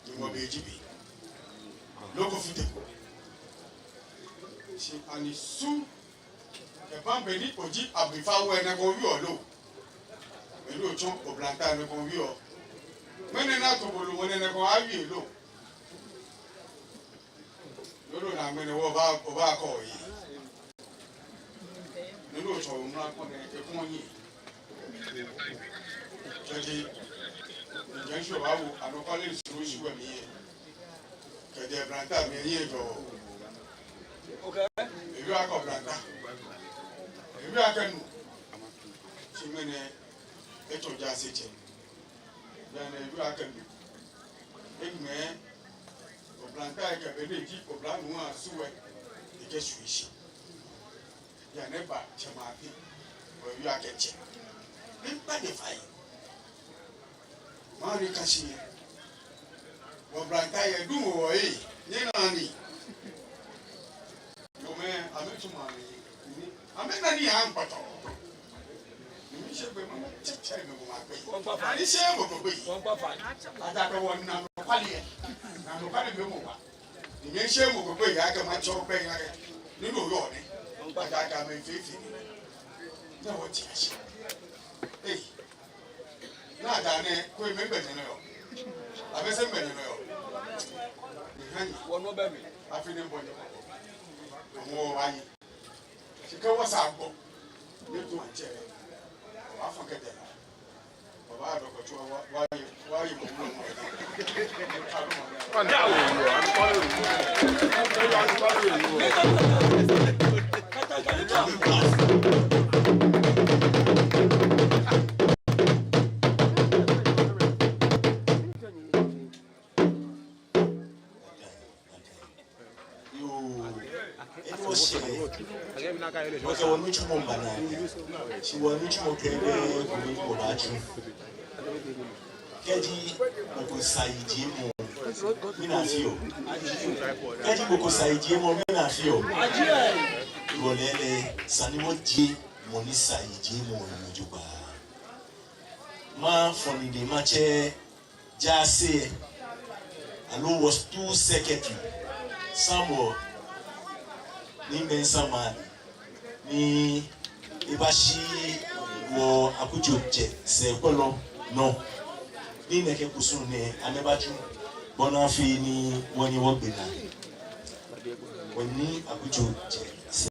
ní wọ́n bí ejì bí lóko fìdí ṣe àní sú ẹ̀bá ń bẹ ní òjì àbífáwọ́ ẹnẹ́kan wí ọ̀ lò pẹ̀lú òtún òbláńtà ẹnẹ́kan wí ọ̀ mẹ́rin náà tó bolo wọn ẹnẹ́kan á wí èlò lọ́dọ̀ náà mẹ́rin wọ́n bá kọ̀ yìí. Nínú òtún ọ̀hún náà kọ́ ní ẹkún yìí kẹ́dẹ́ ìjẹ́ ìṣòro àwò àdókọ́lé ìṣòro ìṣúwẹ̀ mi yẹn kẹ́dẹ́ branta mi yẹn jọ èmi akọ branta èmi akẹnu ṣe mẹ́nẹ ètò ìjà àṣejẹ bẹ́ẹ̀ni èmi akẹnu ègbẹ́ ọ̀branta ẹ̀kẹ́bẹ́ lè jí ọ̀branu àṣùwẹ̀ ìkẹ́sù ìṣe. Ya neba chamapi o yu akeche nimpa de fai mari kashi wo branta ye du wo yi ni nani yo me ametu mami ni amena ni han pato ni se pe mo cheche me mo ma pe ani se mo ko pe won pa fa ada pe won na no kwali e na no kwali me mo wa ni se mo ko pe ya ka ma cho pe ya ni no yo ni Bagaka me fifi. Na what yashi. Hey. Na dane ko me bene no yo. Abese bene no yo. Hani wono be mi. Afini mbonye. Omo wayi. Sika wasa agbo. Ne to anchere. Wa fa kede. Baba do ko tuwa wayi mo mo. Anda wo yo, an follow you. Okay, when we come on banana, she will reach more than we go back to. Keji boko saiji mo mina fio. Keji boko saiji mo mina fio. Rolele saniwo ji mo ni saiji mo yojuba. Ma from the match jase allo was two secretary. Samuel ni mensaman ni ibashi wo akujoje se polo no ni neke kusun ni amebaju bona fi ni woni wo gbe na woni akujoje se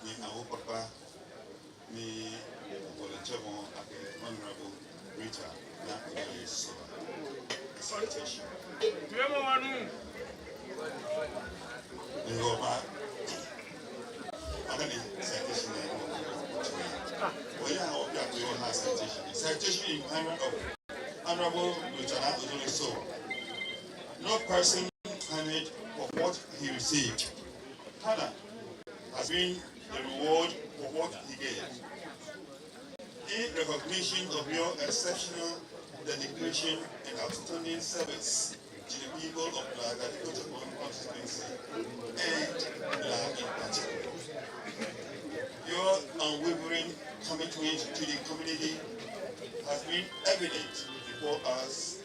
ni awo papa ni volunteer mo ake honorable Rita na so salutation. Ngoma agani citation citation in honor of Honorable Lieutenant so no person honored for what he received. Honor has been the reward for what he gave. In recognition of your exceptional dedication and outstanding service to the people of Black Agricultural Constituency and Black in particular, your unwavering commitment to the community has been evident before us,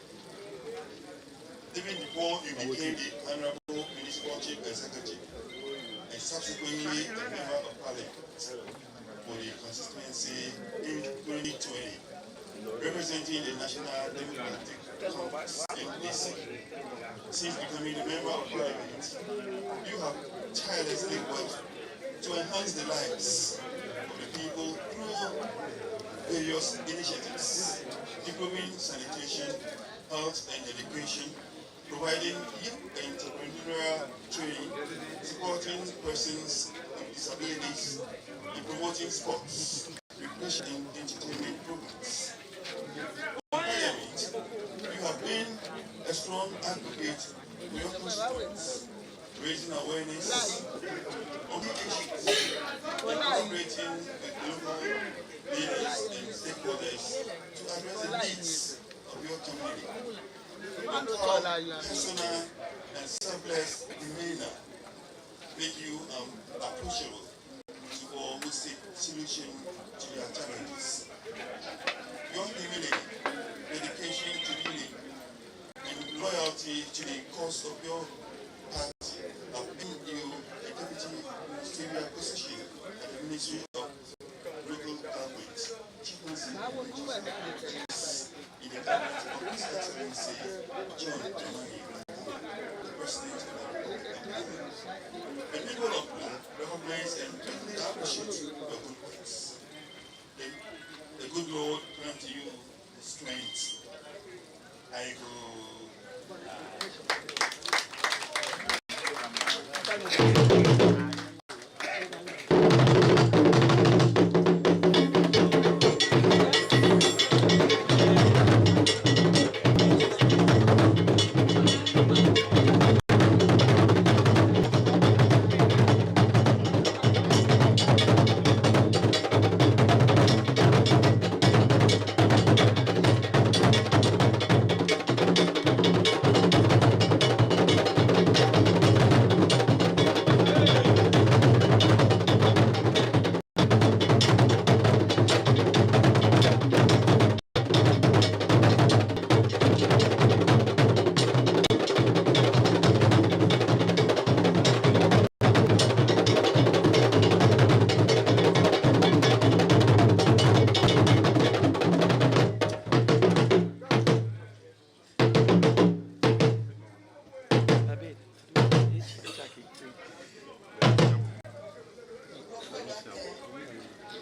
even before you became the Honorable Municipal Chief Executive and subsequently a Member of Parliament for the constituency in 2020, representing the National Democratic Congress (NDC). Since becoming a Member of Parliament, you have tirelessly worked to enhance the lives of the people through various initiatives, improving sanitation, health and education, providing youth entrepreneurial training, supporting persons with disabilities, and promoting sports, recreation and entertainment programs. You have been a strong advocate for your constituents, raising awareness on the issues, collaborating with local leaders and stakeholders to address the needs of your community. Your personal and selfless demeanor make you approachable to all who seek solution to their challenges. Your humility, dedication to unity, and loyalty to the cause of your party have given you a deputy ministerial position at the Ministry of Local Government, chieftaincy in the government of His Excellency John Dramani, the President of the Republic. The people of Black recognize and greatly appreciate your good works. The good Lord grant you strength. I go.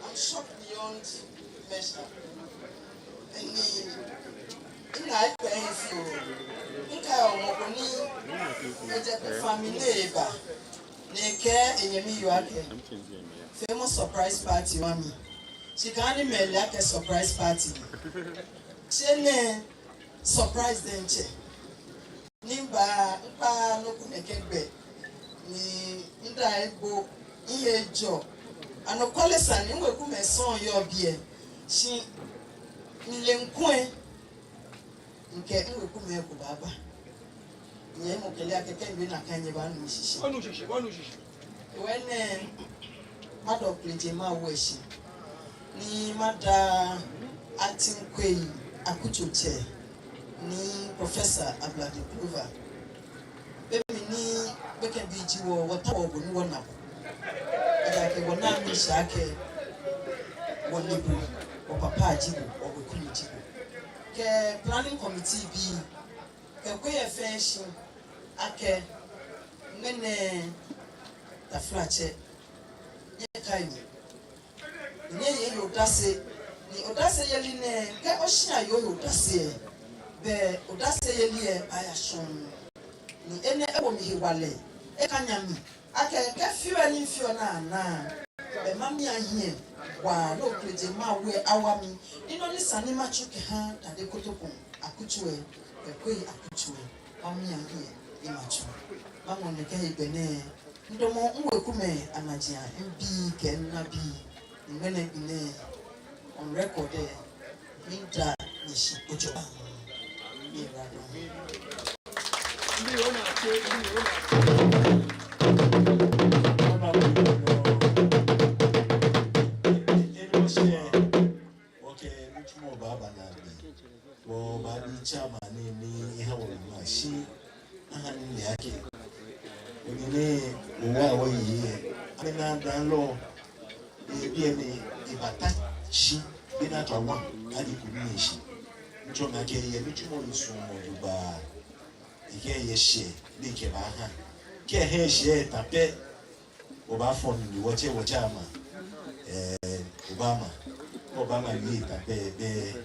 I'm shocked beyond measure. I famous surprise party wami. She can't even like a surprise party. She surprise denche. Nimba no kunekebe. Ni nda ebo iye jo. Ano kwale sani ngwe kume son yo bie. She nilenkwe nke ngwe kume ko baba. Nye mo kele akeke ngwe na kanye ba no shishi. Wanu shishi. When Mother Plejema Weshi ni Mada Acting Queen Akuchuche ni Professor Abladi Prover. Baby ni Beke Bijiwo Watawo Wana. Ake wana mishake wanibu or Papa Jibu or Bukuni Jibu. Ke planning committee be ke kwe fashion ake mene the flache kai ni ye odase ni odase yeli ne ke ohia yo odase be odase yeli e ayashon ni ene ewo mi hiwale e kanyami ake ke fiwa ni fiwa na be mami ahie wa no kleje ma we awami ino ni sani ma chuke ha tade kotopon akutuwe e koi akutuwe mami ahie imachu mama ne ke ibene ndomo nwekume anajia mbi ke na bi ngene bine on record minta nishi ojo ni rado chama ni hawo mashi ahani yake wengine uwa yeye amena dalo ni ibatachi bina tawa hadi kumishi mchoma ke ye mchumo isumo duba ike yeshe bike baha ke heshe tape oba fon ni woche ama Obama ni tape be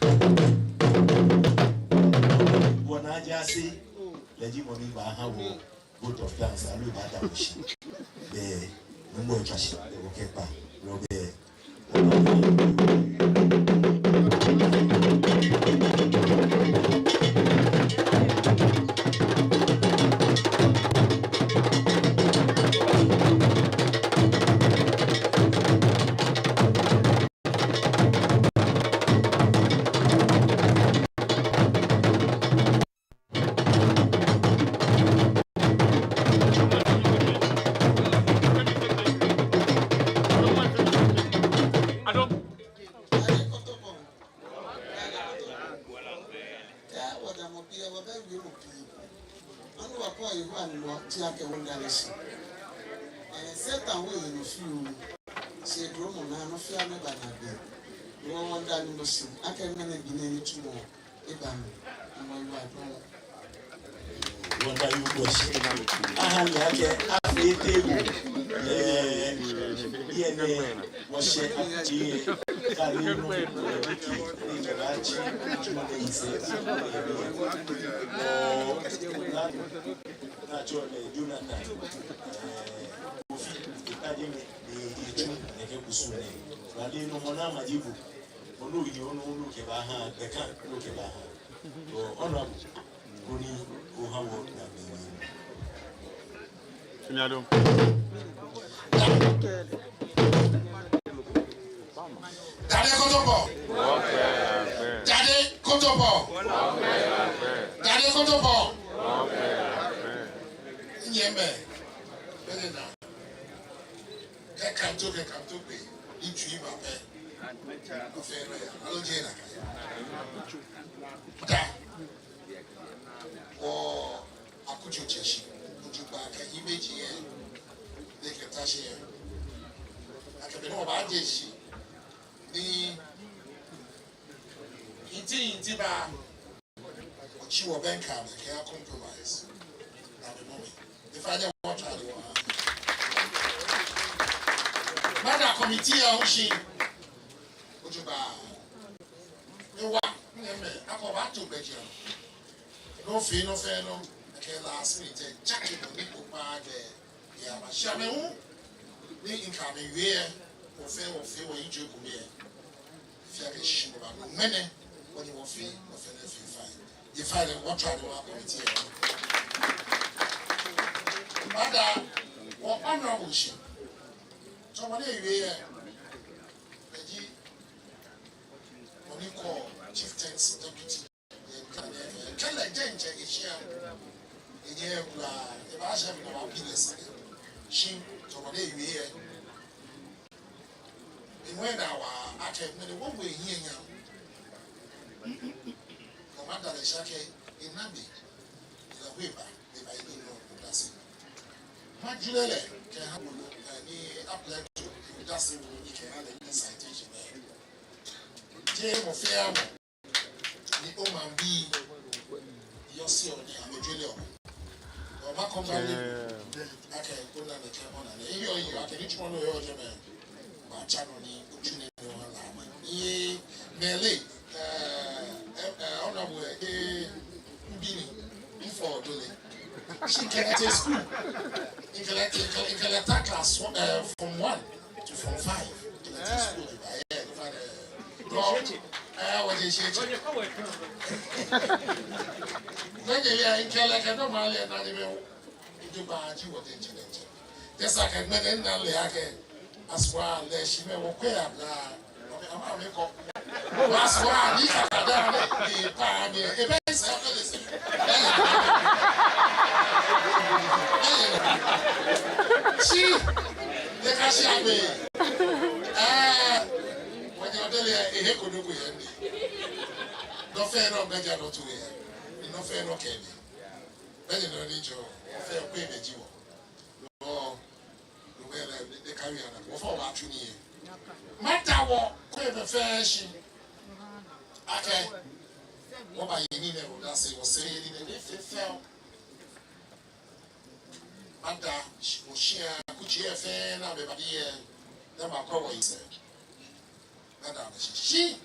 Bonajasi leji mo mi ba ha wo both of dance alu ba da mushi be mo chashi o kepa robe channel ni utune no hala ye mele honorable mbini for dole she can at school in can class from 1 to from 5 in school what is she Nagaya in Kalaka, no Mali and Animal. Do bad you what incident. Just like I met in Naliake as well as she may walk up now. That's why he had done the pioneer events after this. She, the Kashiabe, when you're there, a heck would do no fair no better not to hear. No fair no candy. Better no need your fair pay the Jew. No, the carrier of all our tree. Matter what, quaver fashion. Okay. What by you need to say was saying in if it fell. Manda, she will share, could you have fair now, baby? Never call what he said. Madame, she,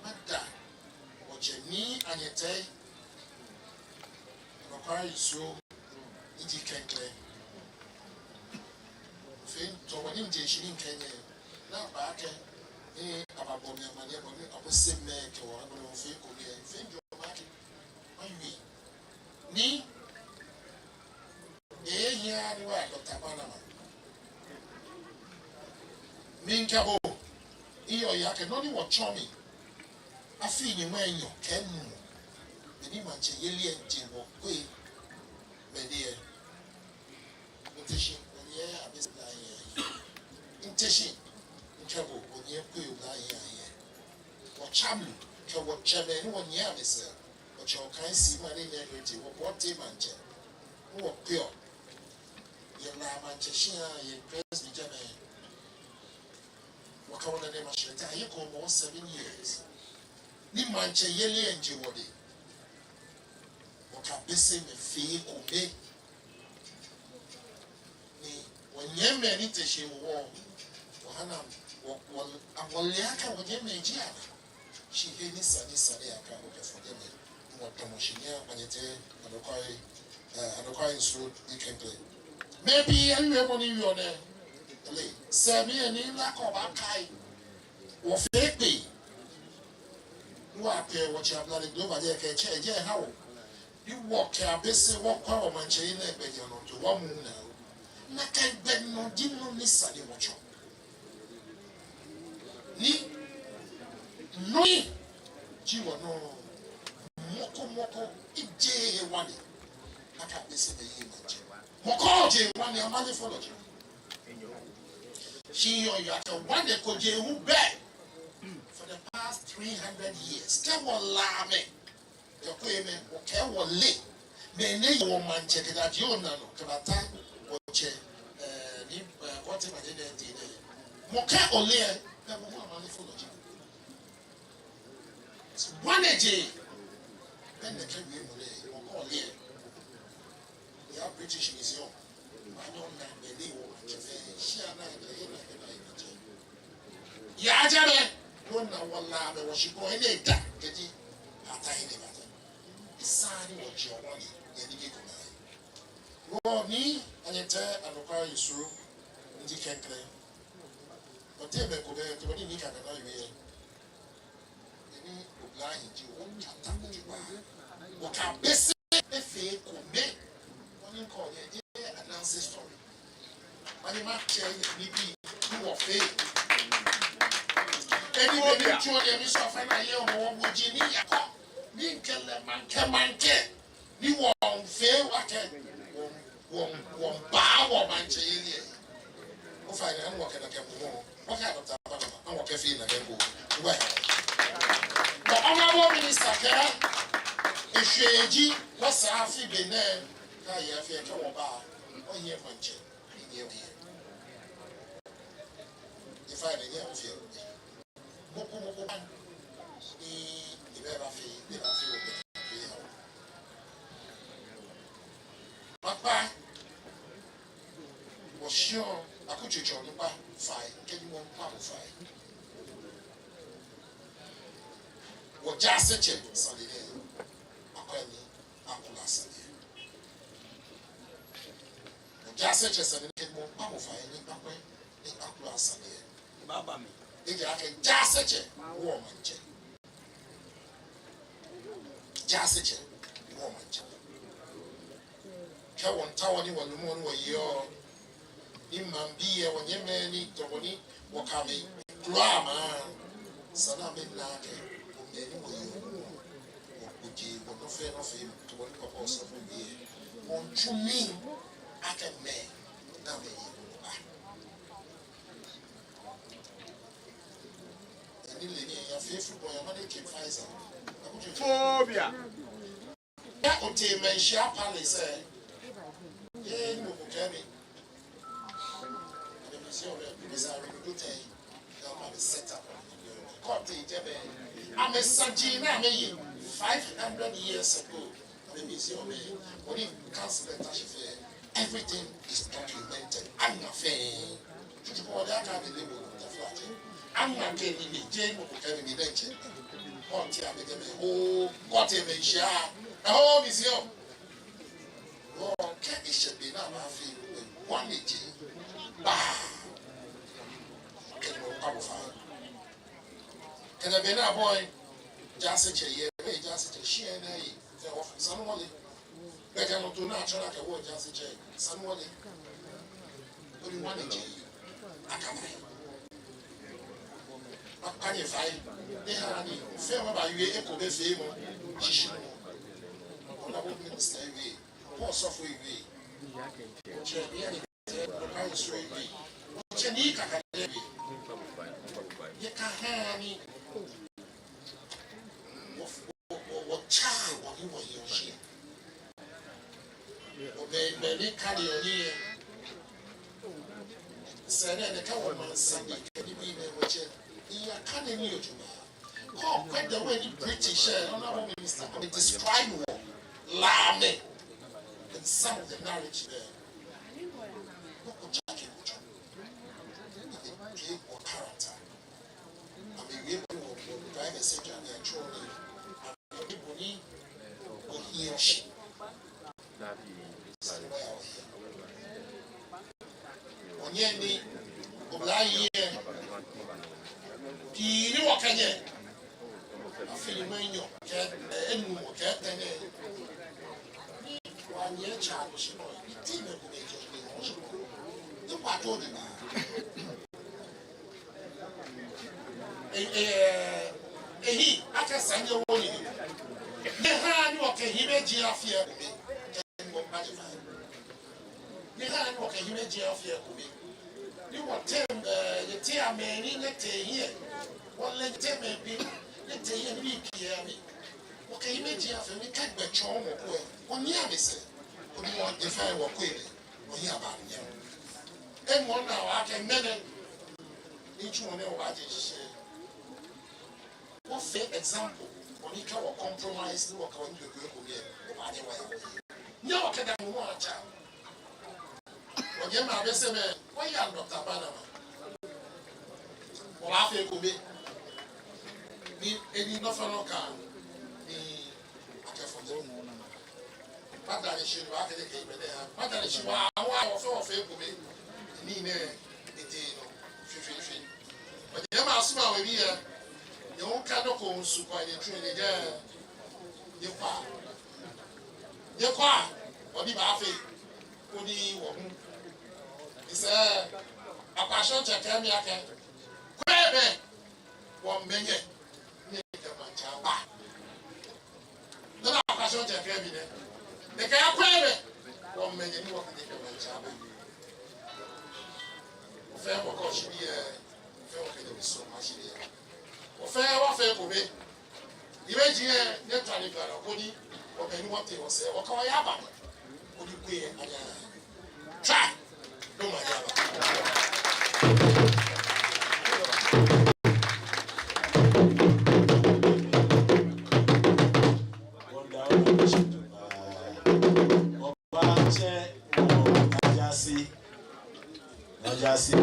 Manda. Jenny and your day, and acquire you so into Kenkley. Fin to one invitation in Kenya. Now back about Bonnie and Mania Bonnie, I was same man to one of the Korea. Fin your market. Why me? Yeah, the work of Tabanama. Minkabo, Eo Yak, not even chummy. I feel in when you can move. The Nimanche Yeli and Jimbo, Quay, my dear. Intention, when ye are this lying. Intention, in trouble, when ye pay lying here. What chamber, what chairman, 1 year, sir. What your kind see my negative, what day manche. What pure. Your la manche, your press the German. What come on the machine? You go more 7 years. Ni manche yele enje wode oka bese me fi kome ni wonyeme ni teshe wo hana wo awole aka wode meji ana shi he ni sani aka wo ke fode me wo tomoshinya manyete adokwai so ikemple maybe anywhere money you on there le sami ni la ko ba kai wo fe what you have not global there can change how you walk a busy walk on Manchina, but you're not to 1 moon now. Naka bed no dino listen in watch. Ni no Jiwa no Moko Ije one. I can't listen to you much. Moko J one your money for you. She or you have to one day could you who back. For the past 300 years, there were lame. The women were late. Many woman check that you know, Kabata, Oche, what am I doing? Moka Ole, the woman full of you. It's 1 a day. Then the can be Moka Ole. We are British Museum. I don't know, they will she and I, Yajabe. One lab was she going in that getting a tiny matter. The sign what your money, and you go. Well, me and you tell and acquire you through, and you can claim. But tell me, go there to what you need to know here. Any blind you won't tap you by. What can best if they could make one call it announce the story. But you might tell you, you are fake. Anybody told them is of an idea of Virginia. Ninkel manke. You won't fail what one bow of Manchester. If I don't work at a camp, what kind of time? I walk a field again. Well, the honorable minister, if she was half been there, I have here to about 1 year Manchester. If I didn't feel Moko Papa was sure I could you join the fine. Can you fai. What just such a Sunday, Aquani, Akula Sunday. What just such a Sunday, Papa fai, Akula Sunday. Baba me. If I can just such a woman, just such a woman. Kawan tawani wa lumoni wa yo imambia wa nyemeni tawani wa kami drama sana minake umeni wa yo uji wa nofe tuwani kwa posa mbiye onchumi akame na me ni ya fefu boy amane keep Pfizer Phobia. Ya utemensha pale say yeah, no, okay. The museum is a recruiting. Set up. I'm a Sajina, 500 years ago. The museum, when you cancel the tax fair, everything is documented. I'm not fair. I'm not getting the Jane who can be mentioned. Oh, what a measure. The whole museum. Oh, can it should be now? I feel one meeting. Bah! Can you come fine? Can I be now, boy? Just a chair, just a share. Someone, better not do natural like a word, just a chair. Someone, what do you want to do? I can't. Can you find? They are fair about you, echo the fame. She should know. Honorable Minister, what's off with me? Champion, the house with me. Chanika, you can't have me. What child what you want your shit? Many carry on here. Said the government Sunday can be in the academy. Oh, quite the way the British honorable minister describe war, lame, and some of the knowledge there. Or character. I mean, we will drive a second and control it. And everybody will hear shit. On Yenny, Oblai, Piri Wakanye. I feel when you get anymore, get the name. 1 year challenge, you didn't make it. You what told you? He, I can send you one. The hand walk a himage of fear. The hand walk a himage of fear. You want them, the tear man in the here. One let them be, let the year be me. Okay, image of me can't be charm or poor. 1 year, they say. Would you want the fire or queen? Or hear about you? Then 1 hour, I can manage each one of what is. What fake example when you can compromise to work on your good here? No, can I want a child? When you're my best man, why you are Dr. Panama? Well, I feel good. Any nothing on car. What that is, she will have to get there. What that is, she will have to feel good. Nina, it is 50. But the Emma will be here. You cannot go super in the train again. You qua. You qua. What do you have? What do you want? It's a passion to tell me I can. Quabe 1 minute. No, I passion to tell me that. They can't quabe 1 minute. You want to take a man. Fair because she be a so much here. Fair or fair for me. Imagine you're trying to get a body or anyone they will say, or call Yaba. Would you pay a try? No, my Najasi.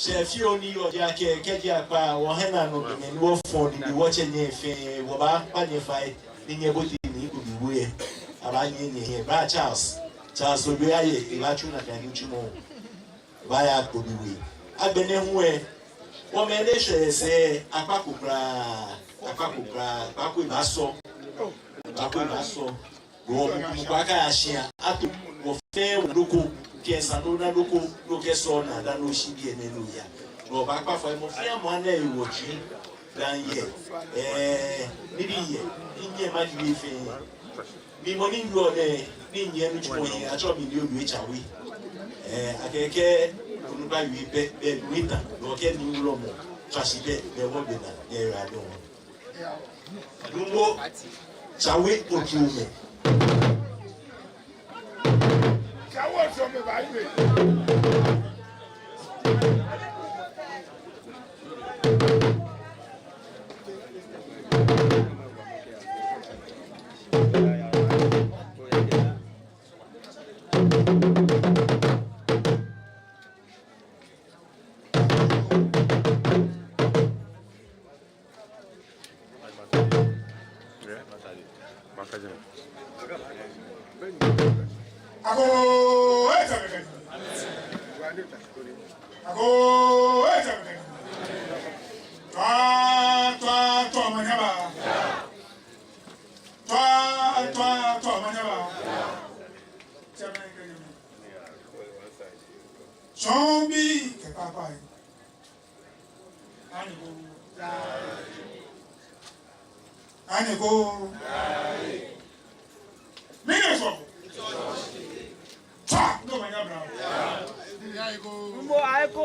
Chef you only your jacket, Kajapa, or Hena, no, and war for the watching your fame, Waba, Panify, in your body, you could be weird. About here, by Charles will be a Lachuna can you more. Via could be we. I've been anywhere. What may they say, Apacupra, Pacu Basso, Waka Ashia, Atu, or fair Luku, Kesanona Luku, Lucasona, than Lushi and Neluya. Go back for a more one day watching than yet. Maybe in your might be fair. Be morning go there, being here, which morning I told you which are we. I can care. By we bet winter, no can you lomo, trashy bet, there won't be that. There I don't. Lumbo, shall wait for you. Shall watch from the Bible. Zombie, que papa. Anigo. Minefo. Ta, no manya bra. Ya go. Mo ai ko.